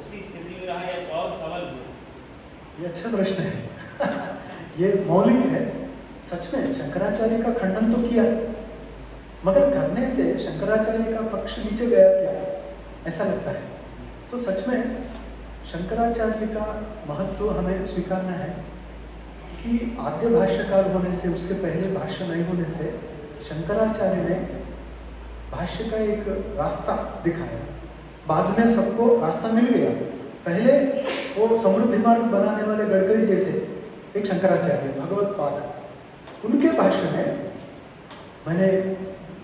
उसी स्थिति में रहा या और सबल हुआ? ये अच्छा प्रश्न है। ये मौलिक है। सच में शंकराचार्य का खंडन तो किया, मगर करने से शंकराचार्य का पक्ष नीचे गया क्या, ऐसा लगता है। तो सच में शंकराचार्य का महत्व हमें स्वीकारना है कि आद्य भाष्यकार होने से, उसके पहले भाष्य नहीं होने से, शंकराचार्य ने भाष्य का एक रास्ता दिखाया। बाद में सबको रास्ता मिल गया। पहले वो समृद्धि मार्ग बनाने वाले गडकरी जैसे एक शंकराचार्य भगवत पाद, उनके भाष्य में मैंने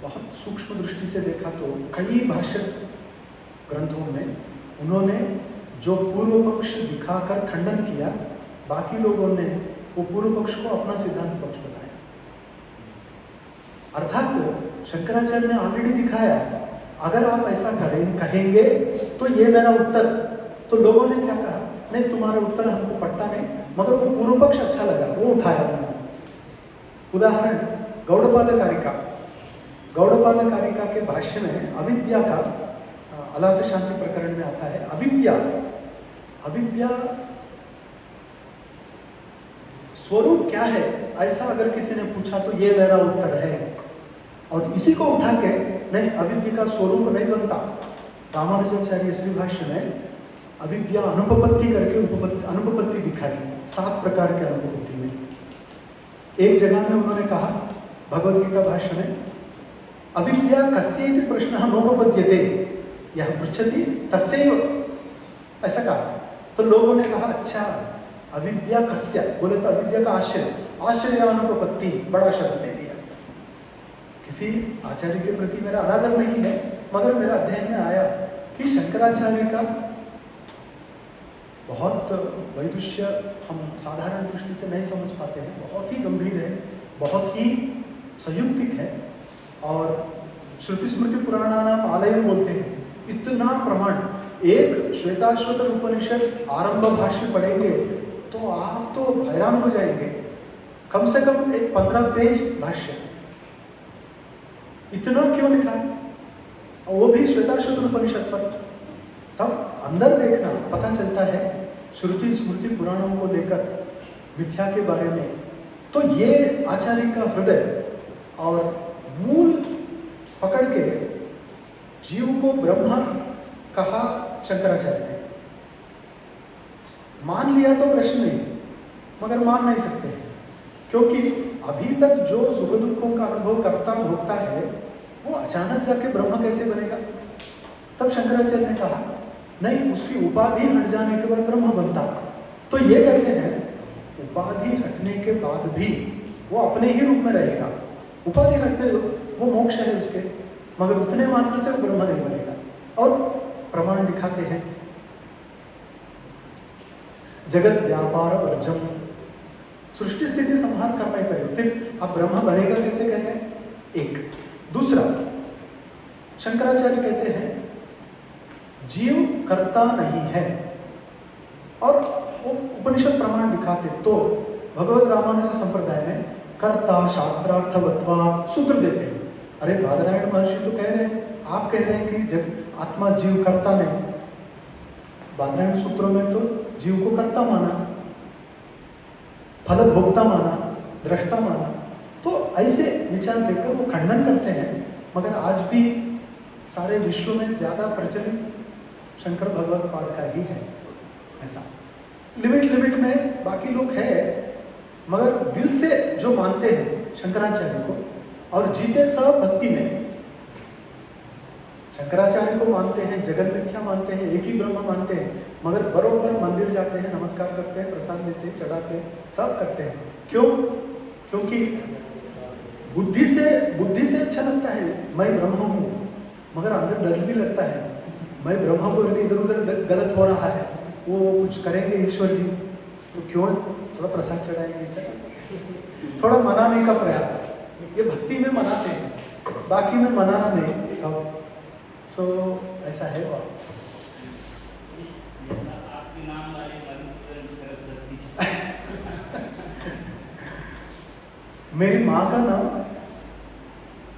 बहुत सूक्ष्म दृष्टि से देखा तो कई भाष्य ग्रंथों में उन्होंने जो पूर्व पक्ष दिखाकर खंडन किया, बाकी लोगों ने वो पूर्व पक्ष को अपना सिद्धांत पक्ष बनाया। अर्थात शंकराचार्य ने ऑलरेडी दिखाया, अगर आप ऐसा कहेंगे तो ये मेरा उत्तर। तो लोगों ने क्या कहा, नहीं तुम्हारा उत्तर हमको पटता नहीं, मगर वो पूर्व पक्ष अच्छा लगा, वो उठाया उन्होंने। उदाहरण गौड़पादकारिका। गौड़पादकारिका के भाष्य में अविद्या का अलात शांति प्रकरण में आता है, अविद्या स्वरूप क्या है, ऐसा अगर किसी ने पूछा तो ये मेरा उत्तर है। और इसी को उठा के नहीं, अविद्या का स्वरूप नहीं बनता। रामानुजाचार्य श्री भाष्य में अविद्या अनुपपत्ति करके अनुपपत्ति दिखाई, 7 प्रकार के अनुपपत्ति में। एक जगह में उन्होंने कहा भगवद गीता भाष्य में, अविद्या कस्येति प्रश्नः नोपपद्यते यह पृच्छति तस्यैव, ऐसा कहा। तो लोगों ने कहा अच्छा अविद्या कस्य, बोले तो अविद्या का आश्चर्यानुपपत्ति, बड़ा शब्द दे दिया। किसी आचार्य के प्रति मेरा अनादर नहीं है, मगर मेरा अध्ययन में आया कि शंकराचार्य का बहुत वैदुष्य हम साधारण दृष्टि से नहीं समझ पाते हैं, बहुत ही गंभीर है, बहुत ही संयुक्तिक है। और श्रुति स्मृति पुराणानाम आलयम बोलते हैं, इतना प्रमाण। एक श्वेताश्वतर उपनिषद आरंभ भाष्य पढ़ेंगे तो आप तो हैरान हो जाएंगे। कम से कम एक 15 पेज भाष्य, इतना क्यों लिखा है, और वो भी श्वेताश्वतर उपनिषद पर। तब अंदर देखना पता चलता है श्रुति स्मृति पुराणों को लेकर मिथ्या के बारे में। तो ये आचार्य का हृदय और मूल पकड़ के जीव को ब्रह्मा कहा शंकराचार्य ने। मान लिया तो प्रश्न नहीं, मगर मान नहीं सकते हैं, क्योंकि अभी तक जो सुख दुखों का अनुभव करता भोगता है वो अचानक जाके ब्रह्म कैसे बनेगा। तब शंकराचार्य ने कहा नहीं, उसकी उपाधि हट जाने के बाद ब्रह्म बनता। तो ये कहते हैं उपाधि हटने के बाद भी वो अपने ही रूप में रहेगा। उपाधि हटने दो, वो मोक्ष है उसके, मगर उतने मात्र से वो ब्रह्म नहीं बनेगा। और प्रमाण दिखाते हैं, जगत व्यापार वर्जम, सृष्टि स्थिति संहार करना ही पड़ेगा। फिर आप ब्रह्म बनेगा कैसे कह रहे हैं, एक। दूसरा, शंकराचार्य कहते हैं जीव कर्ता नहीं है, और वो उपनिषद प्रमाण दिखाते। तो भगवत रामानुज संप्रदाय में कर्ता शास्त्रार्थवत्वा सूत्र देते हैं। अरे बादरायण महर्षि तो कह रहे हैं, आप कह रहे हैं कि जब आत्मा जीव कर्ता नहीं, बादरायण सूत्रों में तो जीव को कर्ता माना, फल भोक्ता माना, दृष्टा माना। तो ऐसे विचार लेकर वो खंडन करते हैं। मगर आज भी सारे विश्व में ज्यादा प्रचलित शंकर भगवत पाद का ही है। ऐसा लिमिट में बाकी लोग है, मगर दिल से जो मानते हैं शंकराचार्य को और जीते सब भक्ति में, शंकराचार्य को मानते हैं, जगन मिथ्या मानते हैं, एक ही ब्रह्म मानते हैं, मगर बरोबर मंदिर जाते हैं, नमस्कार करते हैं, प्रसाद लेते हैं, चढ़ाते हैं, सब करते हैं। क्यों? क्योंकि बुद्धि से अच्छा लगता है मैं ब्रह्म हूँ, मगर अंदर डर भी लगता है मैं ब्रह्म को इधर उधर गलत हो रहा है, वो कुछ करेंगे ईश्वर जी, तो क्यों थोड़ा प्रसाद चढ़ाएंगे, चलो थोड़ा मनाने का प्रयास। ये भक्ति में मनाते हैं, बाकी में मनाना नहीं सब। सो ऐसा है। आपके नाम वाले मधुसूदन सरस्वती मेरी माँ का नाम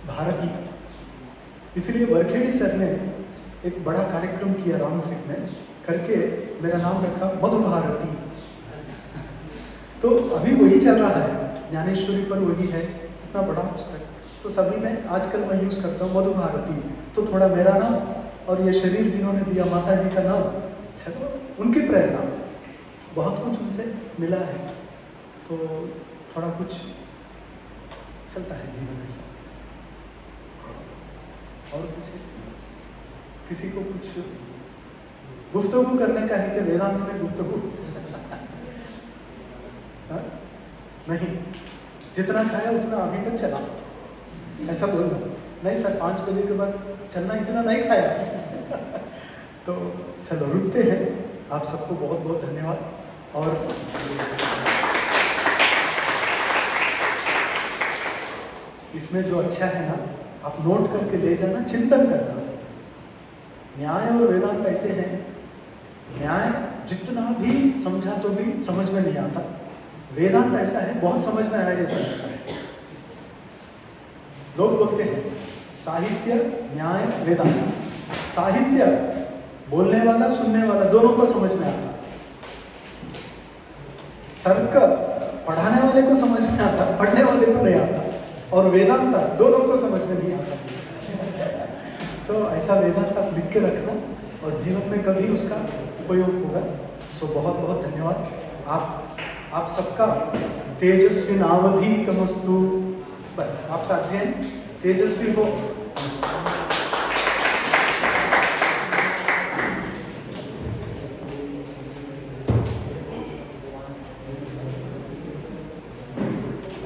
भारती, इसलिए वरखेड़ी सर ने एक बड़ा कार्यक्रम किया रामकृत में करके मेरा नाम रखा मधु भारती। तो अभी वही चल रहा है, ज्ञानेश्वरी पर वही है, इतना बड़ा पुस्तक। तो सभी में आजकल मैं यूज करता हूँ मधु भारती। तो थोड़ा मेरा नाम और ये शरीर जिन्होंने दिया माता जी का नाम, चलो उनकी प्रेरणा, बहुत कुछ उनसे मिला है, तो थोड़ा कुछ चलता है जीवन ऐसा। और कुछ किसी को कुछ गुफ्तगू करने का है कि वेदांत में गुफ्तगू नहीं, जितना खाया उतना अभी तक चला, ऐसा बोल दो। नहीं सर 5 बजे के बाद चलना इतना नहीं खाया। तो चलो रुकते हैं। आप सबको बहुत बहुत धन्यवाद। और इसमें जो अच्छा है ना, आप नोट करके ले जाना, चिंतन करना। न्याय और वेदांत ऐसे हैं, न्याय जितना भी समझा तो भी समझ में नहीं आता, वेदांत ऐसा है बहुत समझ में आया जैसा लगता है। लोग बोलते हैं साहित्य, न्याय, वेदांत। साहित्य बोलने वाला सुनने वाला दोनों को समझ में आता, तर्क पढ़ाने वाले को समझ में आता, पढ़ने वाले को नहीं आता, और वेदांत दोनों को समझ में नहीं आता। ऐसा वेदांत आप लिख के रखना और जीवन में कभी उसका उपयोग होगा। बहुत बहुत धन्यवाद। आप सबका तेजस्वी नावधीतमस्तु। बस आपका अध्ययन तेजस्वी हो।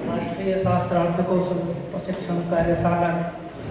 राष्ट्रीय शास्त्रार्थ कौशल प्रशिक्षण कार्यशाला